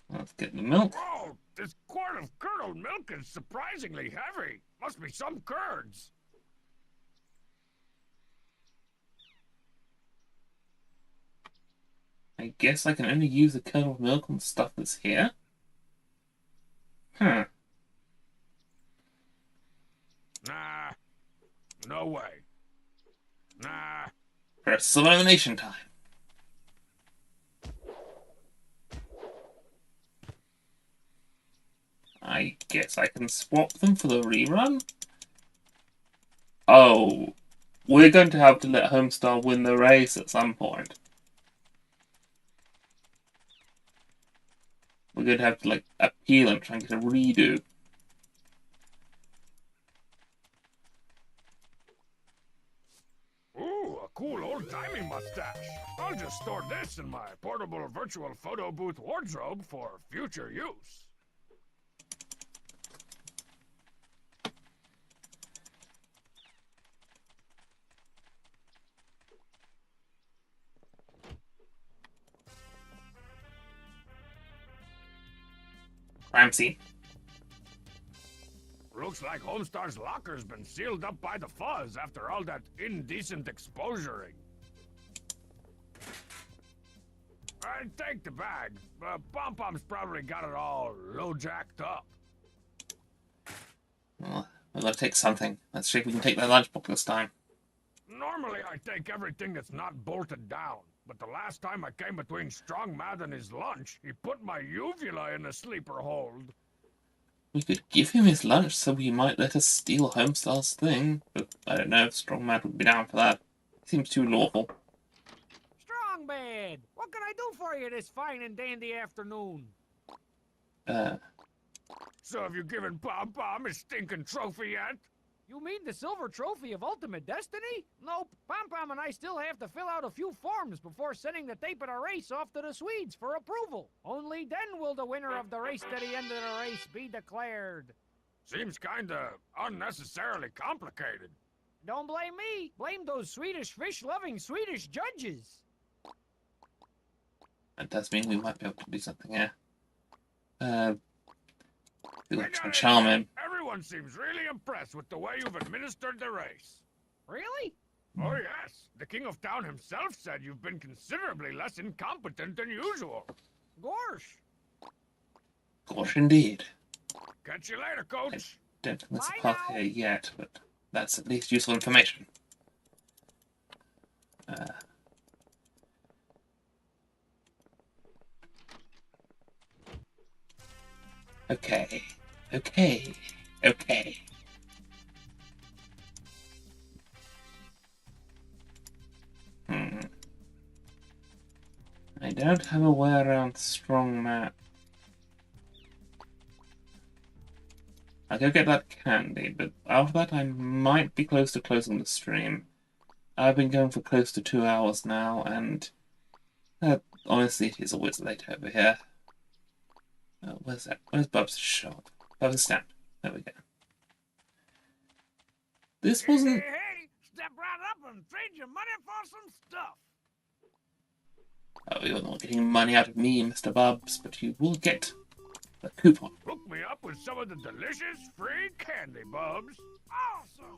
Let's get the milk. Whoa, this quart of curdled milk is surprisingly heavy. Must be some curds. I guess I can only use the curdled milk on stuff that's here. Huh. Nah. No way. Nah. Press elimination time. I guess I can swap them for the rerun? Oh, we're going to have to let Homestar win the race at some point. We're going to have to, like, appeal and try and get a redo. Ooh, a cool old-timey mustache. I'll just store this in my portable virtual photo booth wardrobe for future use. Crime scene. Looks like Homestar's locker's been sealed up by the fuzz after all that indecent exposuring. I take the bag, but Pom-Pom's probably got it all low-jacked up. Well, we've got to take something. Let's see if we can take the lunchbox this time. Normally I take everything that's not bolted down, but the last time I came between Strong Mad and his lunch, he put my uvula in a sleeper hold. We could give him his lunch so he might let us steal Homestar's thing, but I don't know if Strong Mad would be down for that. He seems too lawful. Strong Bad, what can I do for you this fine and dandy afternoon? So have you given Pom-Pom his stinking trophy yet? You mean the silver trophy of ultimate destiny? Nope. Pom-Pom and I still have to fill out a few forms before sending the tape of the race off to the Swedes for approval. Only then will the winner of the race to the end of the race be declared. Seems kinda unnecessarily complicated. Don't blame me. Blame those Swedish fish-loving Swedish judges. That does mean we might be able to do something here. We Let's gotta charm admit, him. everyone seems really impressed with the way you've administered the race. Really? Oh yes, the King of Town himself said you've been considerably less incompetent than usual. Gorsh. Gosh, indeed. Catch you later, Coach. Don't think there's Bye a path now. here yet, but that's at least useful information. Okay. Okay. Okay. I don't have a way around Strong Map. I'll go get that candy, but after that I might be close to closing the stream. I've been going for close to 2 hours now, and honestly, it is always late over here. Where's that? Where's Bub's shop? Have a stamp. There we go. This Hey, wasn't... hey, step right up and trade your money for some stuff. Oh, you're not getting money out of me, Mr. Bubs, but you will get the coupon. Hook me up with some of the delicious free candy, Bubs. Awesome.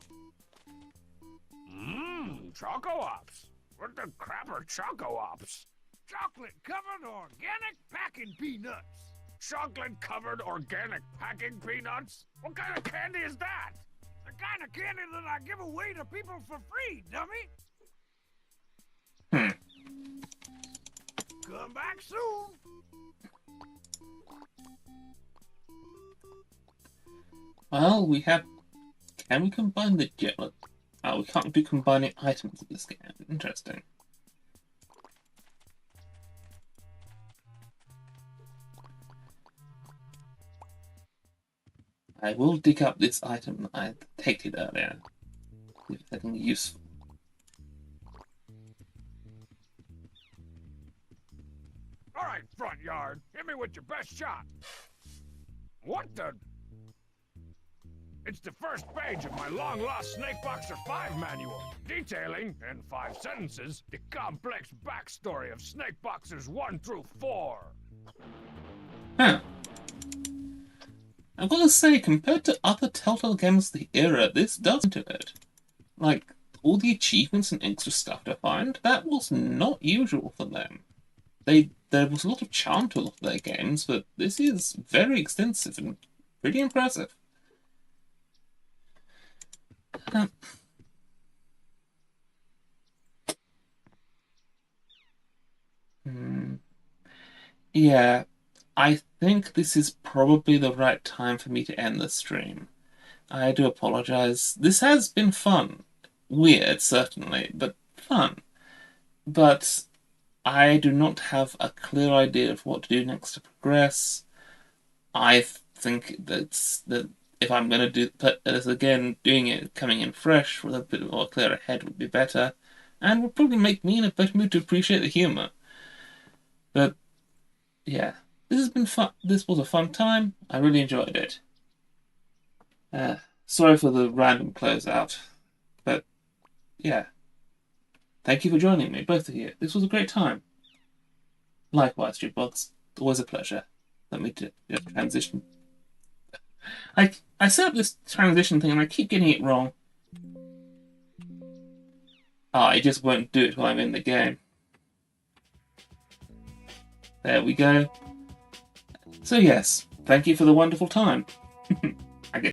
Choco Ops. What the crap are Choco Ops? Chocolate-covered organic packing peanuts. Chocolate-covered organic packing peanuts? What kind of candy is that? The kind of candy that I give away to people for free, dummy. Come back soon. Well, we have... Can we combine the gem? Oh, we can't do combining items in this game. Interesting. I will dig up this item I detected earlier. See if it's anything useful. All right, front yard. Hit me with your best shot. What the... It's the first page of my long-lost Snakeboxer 5 manual, detailing, in 5 sentences, the complex backstory of Snakeboxers 1 through 4. Huh. I've got to say, compared to other Telltale games of the era, this does into it. Like, all the achievements and extra stuff to find, that was not usual for them. There was a lot of charm to a lot of their games, but this is very extensive and pretty impressive. Yeah, I think this is probably the right time for me to end the stream. I do apologize. This has been fun. Weird, certainly, but fun. But I do not have a clear idea of what to do next to progress. I think that if I'm going to do this again, doing it coming in fresh with a bit more clearer head would be better, and would probably make me in a better mood to appreciate the humor. But yeah, this has been fun. This was a fun time. I really enjoyed it. Sorry for the random closeout, but yeah, thank you for joining me, both of you. This was a great time. Likewise, Jukebox. Always a pleasure. Let me do transition. I set up this transition thing and I keep getting it wrong. I just won't do it while I'm in the game. There we go. So yes, thank you for the wonderful time.